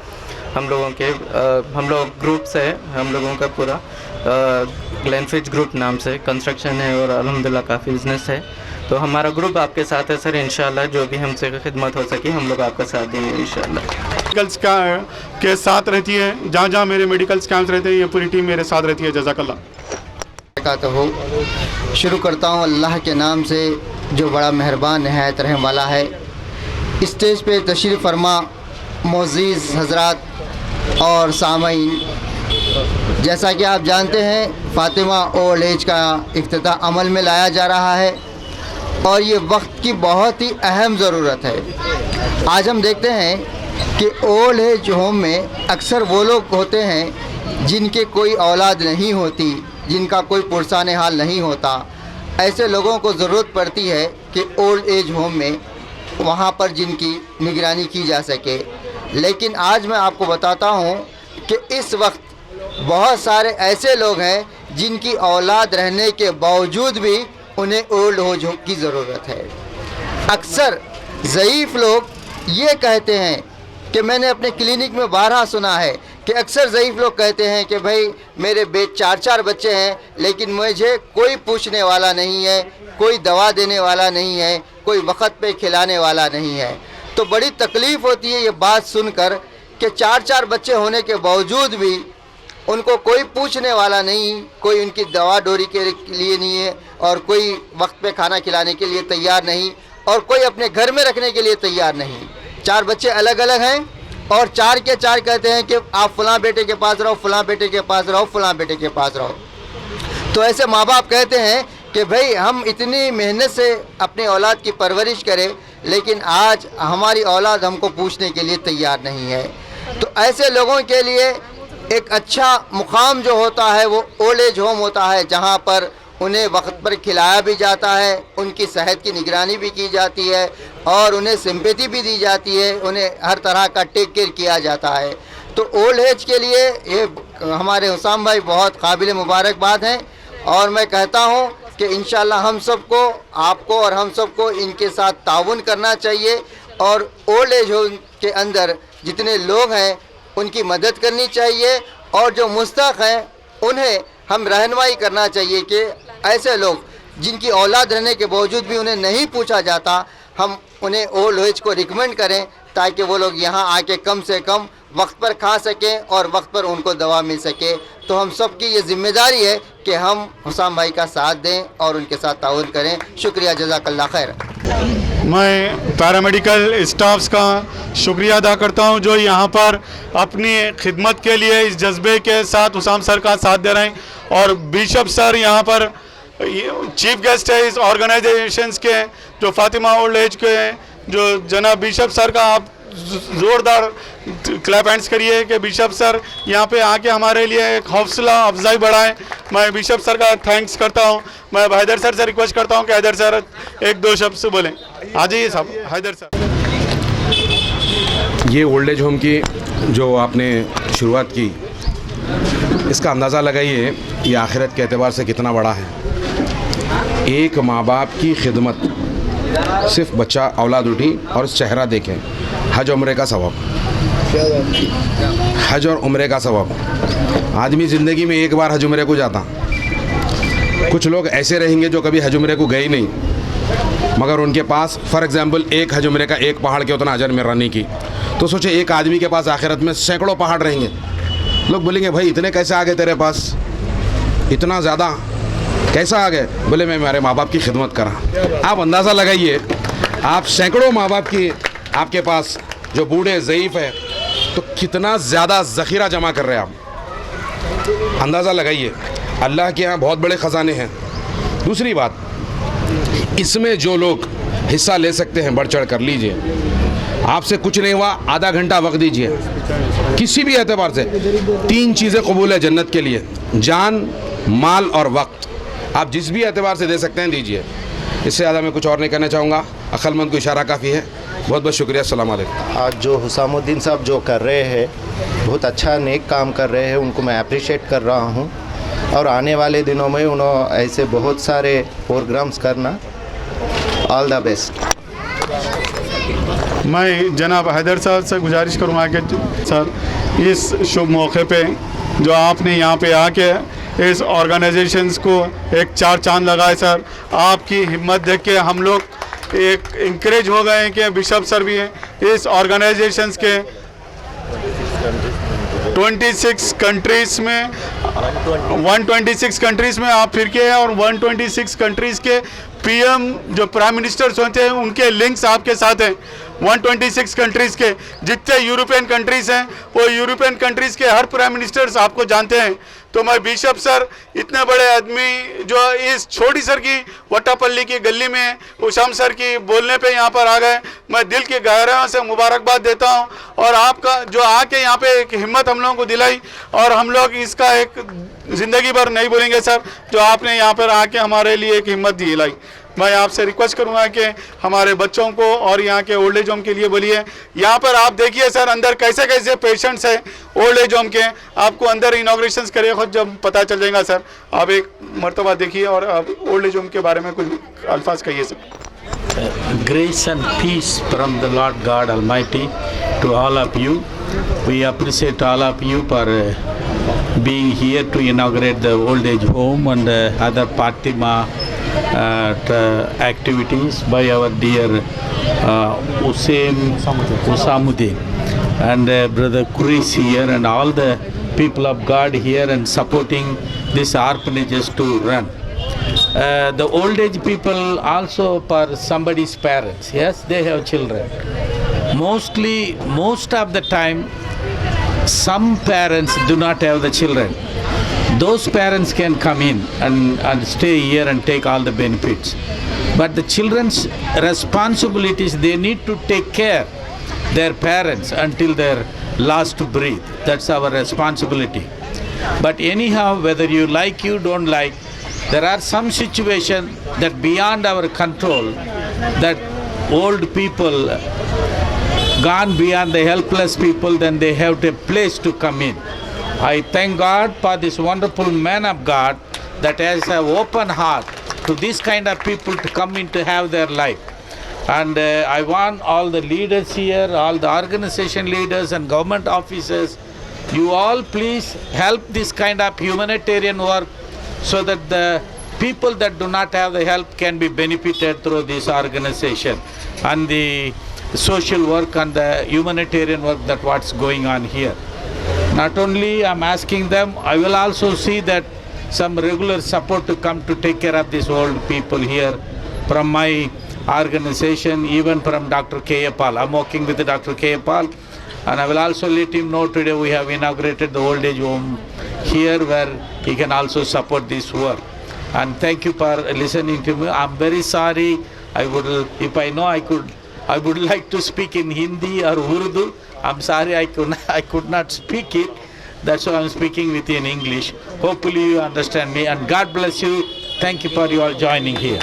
हम लोग ग्रुप से है, हम लोगों का पूरा ग्लेनफिच ग्रुप नाम से कंस्ट्रक्शन है और अल्हम्दुलिल्लाह काफ़ी बिजनेस है। तो हमारा ग्रुप आपके साथ है सर, इंशाअल्लाह जो भी हमसे खिदमत हो सके हम लोग आपका साथ देंगे इंशाअल्लाह। मेडिकल्स के साथ रहती है, जहाँ जहाँ मेरे मेडिकल्स कैंप्स रहते हैं ये पूरी टीम मेरे साथ रहती है। जज़ाकल्लाह। तो हो शुरू करता हूँ अल्लाह के नाम से जो बड़ा मेहरबान नहायत रहम वाला है। स्टेज पे तशरीफ़ फरमा मोअज़्ज़िज़ हज़रात और सामईन, जैसा कि आप जानते हैं फ़ातिमा ओल्ड एज का इफ्तिताह अमल में लाया जा रहा है और ये वक्त की बहुत ही अहम ज़रूरत है। आज हम देखते हैं कि ओल्ड एज होम में अक्सर वो लोग होते हैं जिनके कोई औलाद नहीं होती, जिनका कोई पुरसान हाल नहीं होता। ऐसे लोगों को ज़रूरत पड़ती है कि ओल्ड एज होम में वहाँ पर जिनकी निगरानी की जा सके। लेकिन आज मैं आपको बताता हूँ कि इस वक्त बहुत सारे ऐसे लोग हैं जिनकी औलाद रहने के बावजूद भी उन्हें ओल्ड एज होम की ज़रूरत है। अक्सर ज़ईफ़ लोग ये कहते हैं कि मैंने अपने क्लिनिक में बारहा सुना है कि अक्सर ज़ईफ़ लोग कहते हैं कि भाई मेरे 4 बच्चे हैं लेकिन मुझे कोई पूछने वाला नहीं है, कोई दवा देने वाला नहीं है, कोई वक्त पे खिलाने वाला नहीं है। तो बड़ी तकलीफ़ होती है ये बात सुनकर कि 4 बच्चे होने के बावजूद भी उनको कोई पूछने वाला नहीं, कोई उनकी दवा डोरी के लिए नहीं है और कोई वक्त पे खाना खिलाने के लिए तैयार नहीं और कोई अपने घर में रखने के लिए तैयार नहीं। 4 बच्चे अलग अलग हैं और 4 के 4 कहते हैं कि आप फ़लाँ बेटे के पास रहो, फ़लाँ बेटे के पास रहो, फ़लाँ बेटे के पास रहो। तो ऐसे माँ बाप कहते हैं कि भाई हम इतनी मेहनत से अपनी औलाद की परवरिश करें लेकिन आज हमारी औलाद हमको पूछने के लिए तैयार नहीं है। तो ऐसे लोगों के लिए एक अच्छा मुकाम जो होता है वो ओल्ड एज होम होता है, जहाँ पर उन्हें वक्त पर खिलाया भी जाता है, उनकी सेहत की निगरानी भी की जाती है और उन्हें सिंपैथी भी दी जाती है, उन्हें हर तरह का टेक केयर किया जाता है। तो ओल्ड एज के लिए ये हमारे हुसाम भाई बहुत काबिल मुबारकबाद हैं और मैं कहता हूँ कि इंशाल्लाह हम सबको, आपको और हम सबको इनके साथ ताउन करना चाहिए और ओल्ड एज होम के अंदर जितने लोग हैं उनकी मदद करनी चाहिए और जो मुस्तहक़ हैं उन्हें हम रहनुमाई करना चाहिए कि ऐसे लोग जिनकी औलाद रहने के बावजूद भी उन्हें नहीं पूछा जाता, हम उन्हें ओल्ड एज को रिकमेंड करें ताकि वो लोग यहाँ आके कम से कम वक्त पर खा सकें और वक्त पर उनको दवा मिल सके। तो हम सब की ये ज़िम्मेदारी है कि हम हुसाम भाई का साथ दें और उनके साथ ताउन करें। शुक्रिया, जज़ाकल्लाह खैर। मैं पैरामेडिकल स्टाफ्स का शुक्रिया अदा करता हूं जो यहाँ पर अपनी खिदमत के लिए इस जज्बे के साथ हुसाम सर का साथ दे रहे हैं और बिशप सर यहाँ पर चीफ गेस्ट है इस ऑर्गेनाइजेशंस के, जो फातिमा ओल्ड एज के जो जनाब बिशप सर का आप ज़ोरदार क्लैप हैंड्स करिए कि बिशप सर यहाँ पे आके हमारे लिए एक हौसला अफजाई बढ़ाएं। मैं बिशप सर का थैंक्स करता हूँ। मैं हैदर सर से रिक्वेस्ट करता हूँ कि हैदर सर 1-2 शब्द से बोलें। आ जाइए साहब, हैदर सर। ये ओल्ड एज होम की जो आपने शुरुआत की, इसका अंदाज़ा लगाइए ये आखिरत के एतबार से कितना बड़ा है। एक माँ बाप की खिदमत, सिर्फ बच्चा औलाद उठी और चेहरा देखें, हज उम्रे का सवाब, हज और उम्रे का सवाब। आदमी ज़िंदगी में एक बार हज उम्रे को जाता। कुछ लोग ऐसे रहेंगे जो कभी हज उम्रे को गए नहीं, मगर उनके पास फॉर एग्ज़ाम्पल एक हज उम्रे का एक पहाड़ के उतना अजर में रहने की। तो सोचे एक आदमी के पास आखिरत में सैकड़ों पहाड़ रहेंगे। लोग बोलेंगे भाई इतने कैसे आ गए तेरे पास, इतना ज़्यादा कैसा आ गए? बोले मैं मेरे माँ बाप की खिदमत करा। आप अंदाज़ा लगाइए, आप सैकड़ों माँ बाप की आपके पास जो बूढ़े ज़ईफ़ है तो कितना ज़्यादा ज़ख़ीरा जमा कर रहे हैं आप। अंदाज़ा लगाइए, अल्लाह के यहाँ बहुत बड़े ख़जाने हैं। दूसरी बात, इसमें जो लोग हिस्सा ले सकते हैं बढ़ चढ़ कर लीजिए। आपसे कुछ नहीं हुआ, आधा घंटा वक्त दीजिए। किसी भी एतबार से 3 चीज़ें कबूल है जन्नत के लिए, जान, माल और वक्त। आप जिस भी एतबार से दे सकते हैं दीजिए। इससे ज़्यादा मैं कुछ और नहीं कहना चाहूँगा। अक्लमंद को इशारा काफ़ी है। बहुत बहुत शुक्रिया। अस्सलाम वालेकुम। आज जो हुसामुद्दीन साहब जो कर रहे हैं, बहुत अच्छा नेक काम कर रहे हैं, उनको मैं अप्रिशिएट कर रहा हूँ और आने वाले दिनों में उन्होंने ऐसे बहुत सारे प्रोग्राम्स करना। All the best. मैं जनाब हैदर साहब से गुजारिश करूँगा कि सर इस शुभ मौके पे जो आपने यहाँ पे आके इस ऑर्गेनाइजेशंस को एक 4 चांद लगाए सर, आपकी हिम्मत देख के हम लोग एक इंकरेज हो गए हैं कि बिशप सर भी हैं इस ऑर्गेनाइजेशंस के 26 कंट्रीज़ में 126 कंट्रीज़ में आप फिर के हैं और 126 कंट्रीज़ के पीएम जो प्राइम मिनिस्टर्स होते हैं उनके लिंक्स आपके साथ हैं। 126 कंट्रीज़ के जितने यूरोपियन कंट्रीज़ हैं वो यूरोपियन कंट्रीज़ के हर प्राइम मिनिस्टर्स आपको जानते हैं। तो मैं बिशप सर इतने बड़े आदमी जो इस छोटी सर की वट्टापल्ली की गली में हुसाम सर की बोलने पे यहाँ पर आ गए, मैं दिल की गहराइयों से मुबारकबाद देता हूँ। और आपका जो आके यहाँ पे एक हिम्मत हम लोगों को दिलाई और हम लोग इसका एक ज़िंदगी भर नहीं भूलेंगे सर, जो आपने यहाँ पर आके हमारे लिए एक हिम्मत दिलाई। मैं आपसे रिक्वेस्ट करूंगा कि हमारे बच्चों को और यहाँ के ओल्ड एज होम के लिए बोलिए। यहाँ पर आप देखिए सर अंदर कैसे कैसे पेशेंट्स हैं ओल्ड एज होम के, आपको अंदर इनॉग्रेशंस करिए खुद जब पता चल जाएगा सर। आप एक मर्तबा देखिए और आप ओल्ड एज होम के बारे में कुछ अल्फाज कहिए sir. Grace and peace from the Lord God Almighty to all of you. We appreciate all of you for being here to inaugurate the old age home and other Fatima activities by our dear Usamuddin and brother Kuris here and all the people of God here and supporting this orphanages to run. The old age people also for somebody's parents. Yes, they have children. Most of the time, some parents do not have the children. Those parents can come in and stay here and take all the benefits. But the children's responsibilities, they need to take care their parents until their last breath. That's our responsibility. But anyhow, whether you like, you don't like, there are some situations that beyond our control, that old people gone beyond the helpless people, then they have a place to come in. I thank God for this wonderful man of God that has an open heart to this kind of people to come in to have their life. And I want all the leaders here, all the organization leaders and government officers, you all please help this kind of humanitarian work so that the people that do not have the help can be benefited through this organization and the social work and the humanitarian work that what's going on here. Not only I'm asking them, I will also see that some regular support to come to take care of these old people here from my organization, even from Dr. K. A. Pal. I'm working with Dr. K. A. Pal, and I will also let him know today we have inaugurated the old age home here where he can also support this work. And thank you for listening to me. I'm very sorry. If I know I would like to speak in Hindi or Urdu. I'm sorry I could not speak it. That's why I'm speaking with you in English. Hopefully you understand me, and God bless you. Thank you for your joining here.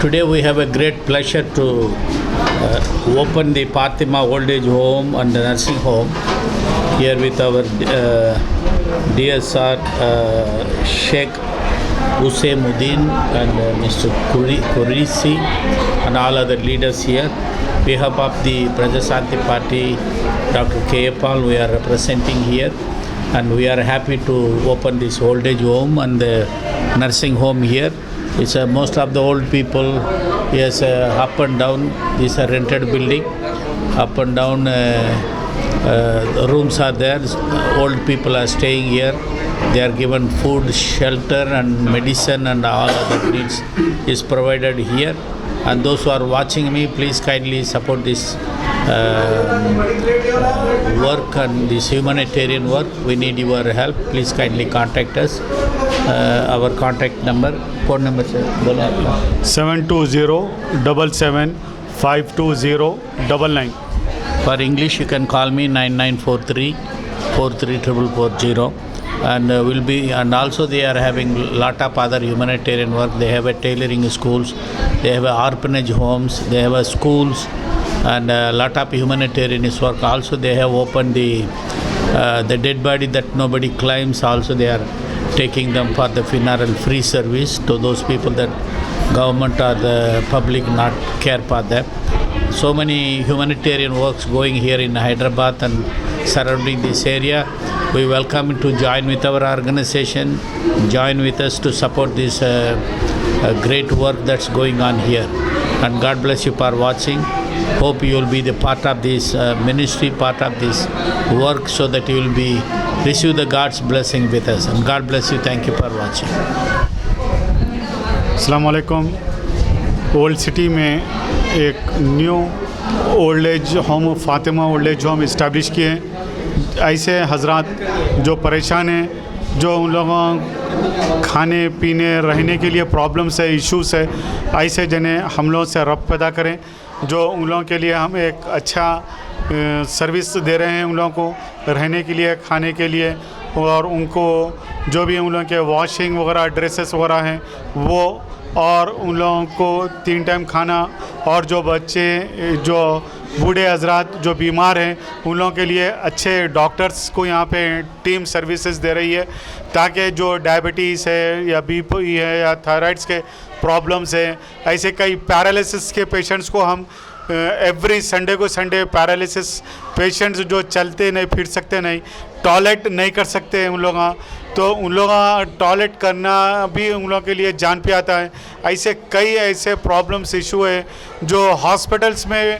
Today we have a great pleasure to open the Fatima Old Age Home and the Nursing Home here with our dear sir Sheikh Usamuddin and Mr. Kurisi and all other leaders here. On behalf of the Prajasanti Party, Dr. K. Paul, we are representing here, and we are happy to open this old age home and the nursing home here. It's most of the old people, yes, up and down. These are rented building, up and down. Rooms are there. Old people are staying here. They are given food, shelter, and medicine, and all other needs is provided here. And those who are watching me, please kindly support this work and this humanitarian work. We need your help. Please kindly contact us. Our contact number, phone number, sir. 720-77-520-99. For English, you can call me 9943 43440. And and also they are having lot of other humanitarian work. They have a tailoring schools, they have a orphanage homes, they have a schools, and a lot of humanitarian work. Also they have opened the dead body that nobody claims. Also they are taking them for the funeral free service to those people that government or the public not care for them. So many humanitarian works going here in Hyderabad and surrounding this area. We welcome you to join with our organization, join with us to support this great work that's going on here. And God bless you for watching. Hope you will be the part of this ministry, part of this work, so that you will be receive the God's blessing with us. And God bless you. Thank you for watching. अस्सलाम वालेकुम। ओल्ड सिटी में एक new old age home Fatima old age home establish किए हैं। ऐसे हजरात जो परेशान हैं, जो उन लोगों खाने पीने रहने के लिए प्रॉब्लम्स है, इश्यूज़ है, ऐसे जने हम लोग से रब्त पैदा करें, जो उन लोगों के लिए हम एक अच्छा सर्विस दे रहे हैं, उन लोगों को रहने के लिए, खाने के लिए, और उनको जो भी उन लोगों के वॉशिंग वगैरह ड्रेसेस वगैरह हैं वो, और उन लोगों को 3 टाइम खाना, और जो बच्चे जो बूढ़े हजरात जो बीमार हैं उन लोगों के लिए अच्छे डॉक्टर्स को यहाँ पे टीम सर्विसेज दे रही है, ताकि जो डायबिटीज़ है या बीपी है या थायराइड्स के प्रॉब्लम्स हैं, ऐसे कई पैरालिसिस के पेशेंट्स को हम एवरी संडे को संडे पैरालिसिस पेशेंट्स जो चलते नहीं फिर सकते नहीं, टॉयलेट नहीं कर सकते उन लोग, तो उन लोग टॉयलेट करना भी उन लोगों के लिए जान पे आता है। ऐसे कई ऐसे प्रॉब्लम्स इशू है जो हॉस्पिटल्स में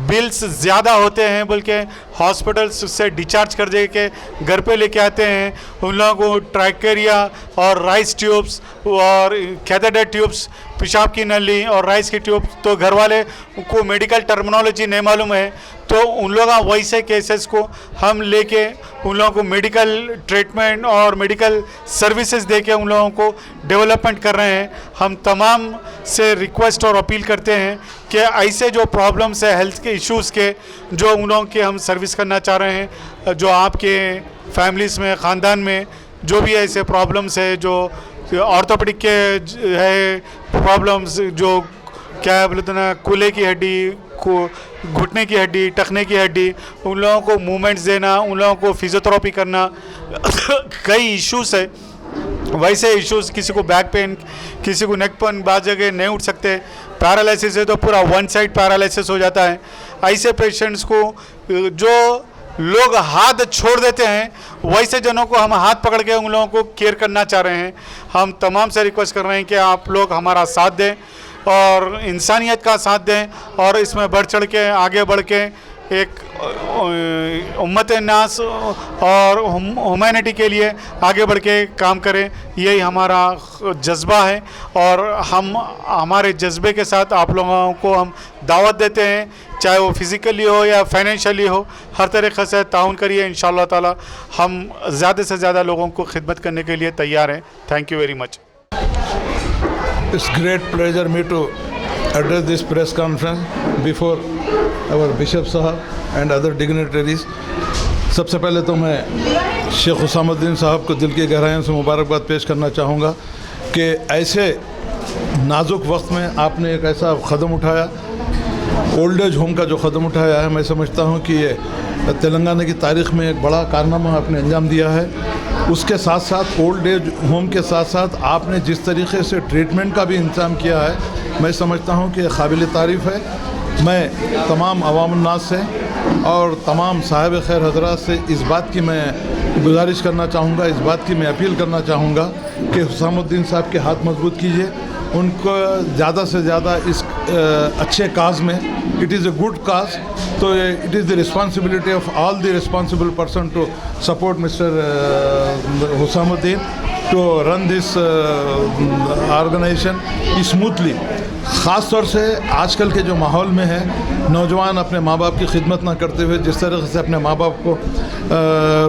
बिल्स ज़्यादा होते हैं, बल्कि हॉस्पिटल्स से डिस्चार्ज कर दे के घर पे लेके आते हैं। उन लोगों को ट्राइकेरिया और राइस ट्यूब्स और कैथेटर ट्यूब्स, पेशाब की नली और राइस की ट्यूब, तो घर वाले को मेडिकल टर्मिनोलॉजी नहीं मालूम है, तो उन लोग वैसे केसेस को हम लेके उन लोगों को मेडिकल ट्रीटमेंट और मेडिकल सर्विसेज दे के उन लोगों को डेवलपमेंट कर रहे हैं। हम तमाम से रिक्वेस्ट और अपील करते हैं कि ऐसे जो प्रॉब्लम्स है हेल्थ के इश्यूज़ के, जो उन लोगों के हम सर्विस करना चाह रहे हैं, जो आपके फैमिलीज़ में, ख़ानदान में जो भी ऐसे प्रॉब्लम्स है, जो ऑर्थोपेडिक के है प्रॉब्लम्स, जो क्या बोलते हैं ना, कूल्हे की हड्डी को, घुटने की हड्डी, टखने की हड्डी, उन लोगों को मूवमेंट्स देना, उन लोगों को फिजियोथेरेपी करना, कई इश्यूज़ है। वैसे इश्यूज़, किसी को बैक पेन, किसी को नेक पेन, बाद जगह नहीं उठ सकते, पैरालिसिस है तो पूरा वन साइड पैरालिसिस हो जाता है। ऐसे पेशेंट्स को जो लोग हाथ छोड़ देते हैं, वैसे जनों को हम हाथ पकड़ के उन लोगों को केयर करना चाह रहे हैं। हम तमाम से रिक्वेस्ट कर रहे हैं कि आप लोग हमारा साथ दें और इंसानियत का साथ दें, और इसमें बढ़ चढ़ के आगे बढ़ के एक उम्मत नास और ह्यूमैनिटी के लिए आगे बढ़ के काम करें, यही हमारा जज्बा है। और हम हमारे जज्बे के साथ आप लोगों को हम दावत देते हैं, चाहे वो फिज़िकली हो या फाइनेंशियली हो, हर तरीक़े से ताउन करिए। इंशाअल्लाह ताला हम ज़्यादा से ज़्यादा लोगों को खिदमत करने के लिए तैयार हैं। Thank you very much. It's great pleasure me to address this press conference before our Bishop Sahab and other dignitaries. सबसे पहले तो मैं शेख उसामुद्दीन साहब को दिल की गहराइयों से मुबारकबाद पेश करना चाहूँगा कि ऐसे नाजुक वक्त में आपने एक ऐसा कदम उठाया, ओल्ड एज होम का जो कदम उठाया है, मैं समझता हूँ कि ये तेलंगाना की तारीख़ में एक बड़ा कारनामा आपने अंजाम दिया है। उसके साथ साथ ओल्ड एज होम के साथ साथ आपने जिस तरीके से ट्रीटमेंट का भी इंतज़ाम किया है, मैं समझता हूँ कि काबिल तारीफ़ है। मैं तमाम अवामुन्नास से और तमाम साहिब खैर हज़रात से इस बात की मैं गुजारिश करना चाहूँगा, इस बात की मैं अपील करना चाहूँगा कि हुसामुद्दीन साहब के हाथ मजबूत कीजिए, उनको ज़्यादा से ज़्यादा इस अच्छे काज में, it is a good cause, तो it is the responsibility of all the responsible person to support mister Husamuddin to run this organisation smoothly. ख़ास तौर से आजकल के जो माहौल में है, नौजवान अपने माँ बाप की खिदमत ना करते हुए जिस तरह से अपने माँ बाप को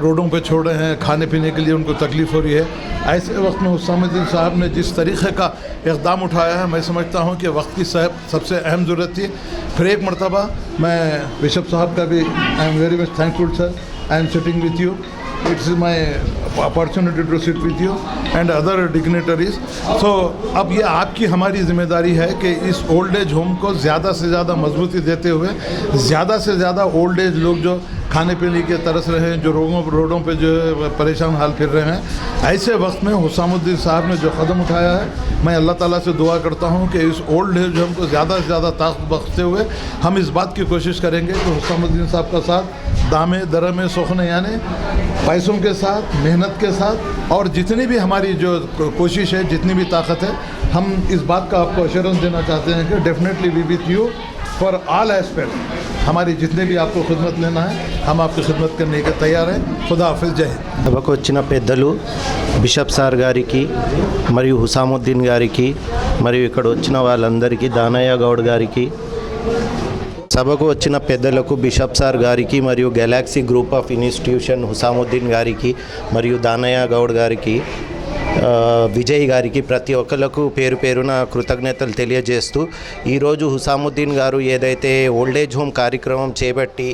रोडों पे छोड़ रहे हैं, खाने पीने के लिए उनको तकलीफ़ हो रही है, ऐसे वक्त में हुसामुद्दीन साहब ने जिस तरीक़े का इक़दाम उठाया है, मैं समझता हूँ कि वक्त की सबसे अहम ज़रूरत थी। फिर एक मरतबा मैं बिशप साहब का भी I am very much thankful sir, I am sitting with you, it's my opportunity to sit with you and other dignitaries. So अब ये आपकी हमारी ज़िम्मेदारी है कि इस ओल्ड एज होम को ज़्यादा से ज़्यादा मजबूती देते हुए ज़्यादा से ज़्यादा ओल्ड एज लोग जो खाने पीने के तरस रहे हैं, जो रोडों पे जो परेशान हाल फिर रहे हैं, ऐसे वक्त में हुसामुद्दीन साहब ने जो कदम उठाया है, मैं अल्लाह ताला से दुआ करता हूँ कि इस ओल्ड एज होम को ज़्यादा से ज़्यादा ताकत बख्शते हुए हम इस बात की कोशिश करेंगे कि हुसामुद्दीन साहब का साथ दामे दरमे सोखने, यानी पैसों के साथ, मेहनत के साथ, और जितनी भी हमारी जो कोशिश है, जितनी भी ताकत है, हम इस बात का आपको अश्योरेंस देना चाहते हैं कि definitely we with you for all aspect. हमारी जितने भी आपको खिदमत लेना है, हम आपकी खिदमत करने के तैयार हैं। खुदा हाफिज़, जय हिंद। సభకు వచ్చిన పెద్దలు బిషప్ సార్ గారికి మరియు హుసాముద్దీన్ గారికి మరియు ఇక్కడ వచ్చిన వాళ్ళందరికీ, దానయ్య గౌడ్ గారికి, సభకు వచ్చిన పెద్దలకు బిషప్ సార్ గారికి మరియు Galaxy group of institution Husamuddin గారికి మరియు దానయ్య గౌడ్ గారికి, విజయ్ గారికి, ప్రతి ఒక్కరికి పేరు పేరున కృతజ్ఞతలు తెలియజేస్తూ, ఈరోజు హుసాముద్దీన్ గారు ఏదైతే ఓల్డేజ్ హోమ్ కార్యక్రమం చేపట్టి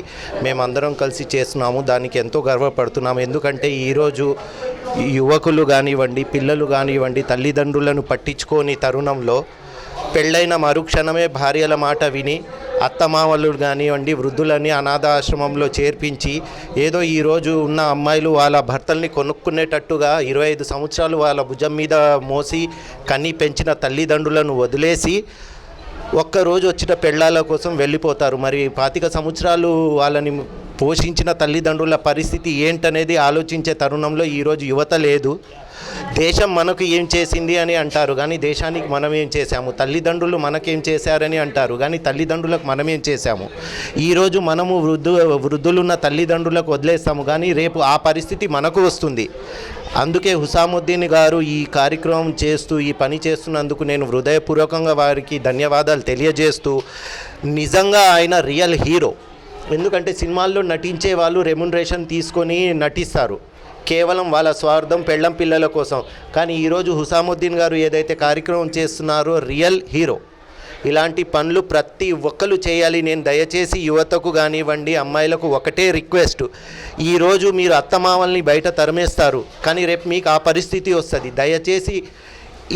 మేమందరం కలిసి చేస్తున్నాము, దానికి ఎంతో గర్వపడుతున్నాము. ఎందుకంటే ఈరోజు యువకులు కానివ్వండి, పిల్లలు కానివ్వండి, తల్లిదండ్రులను పట్టించుకోని తరుణంలో పెళ్ళైన మరుక్షణమే భార్యల మాట విని అత్తమామలు కానివ్వండి, వృద్ధులని అనాథాశ్రమంలో చేర్పించి, ఏదో ఈరోజు ఉన్న అమ్మాయిలు వాళ్ళ భర్తల్ని కొనుక్కునేటట్టుగా 25 సంవత్సరాలు వాళ్ళ భుజం మీద మోసి కన్ని పెంచిన తల్లిదండ్రులను వదిలేసి ఒక్కరోజు వచ్చిన పెళ్ళాల కోసం వెళ్ళిపోతారు. మరి 25 సంవత్సరాలు వాళ్ళని పోషించిన తల్లిదండ్రుల పరిస్థితి ఏంటనేది ఆలోచించే తరుణంలో ఈరోజు యువత లేదు. దేశం మనకు ఏం చేసింది అని అంటారు, కానీ దేశానికి మనం ఏం చేశాము, తల్లిదండ్రులు మనకేం చేశారని అంటారు, కానీ తల్లిదండ్రులకు మనం ఏం చేశాము. ఈరోజు మనము వృద్ధులున్న తల్లిదండ్రులకు వదిలేస్తాము, కానీ రేపు ఆ పరిస్థితి మనకు వస్తుంది. అందుకే హుసాముద్దీన్ గారు ఈ కార్యక్రమం చేస్తూ, ఈ పని చేస్తున్నందుకు నేను హృదయపూర్వకంగా వారికి ధన్యవాదాలు తెలియజేస్తూ, నిజంగా ఆయన రియల్ హీరో. ఎందుకంటే సినిమాల్లో నటించే వాళ్ళు రెమ్యునరేషన్ తీసుకొని నటిస్తారు, కేవలం వాళ్ళ స్వార్థం, పెళ్ళం పిల్లల కోసం. కానీ ఈరోజు హుసాముద్దీన్ గారు ఏదైతే కార్యక్రమం చేస్తున్నారో రియల్ హీరో. ఇలాంటి పనులు ప్రతి ఒక్కరు చేయాలి. నేను దయచేసి యువతకు కానివ్వండి, అమ్మాయిలకు ఒకటే రిక్వెస్ట్, ఈరోజు మీరు అత్తమామల్ని బయట తరిమేస్తారు, కానీ రేపు మీకు ఆ పరిస్థితి వస్తుంది. దయచేసి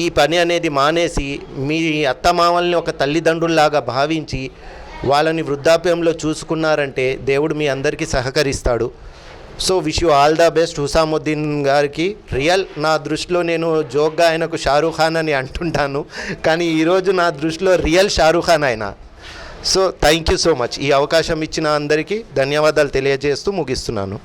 ఈ పని అనేది మానేసి మీ అత్తమామల్ని ఒక తల్లిదండ్రుల్లాగా భావించి వాళ్ళని వృద్ధాప్యంలో చూసుకున్నారంటే దేవుడు మీ అందరికీ సహకరిస్తాడు. So wish you all the best Husamuddin గారికి. రియల్ నా దృష్టిలో నేను జోక్గా ఆయనకు షారూఖ్ ఖాన్ అని అంటుంటాను, కానీ ఈరోజు నా దృష్టిలో రియల్ షారూఖ్ ఖాన్ ఆయన. So thank you so much. ఈ అవకాశం ఇచ్చిన అందరికీ ధన్యవాదాలు తెలియజేస్తూ ముగిస్తున్నాను.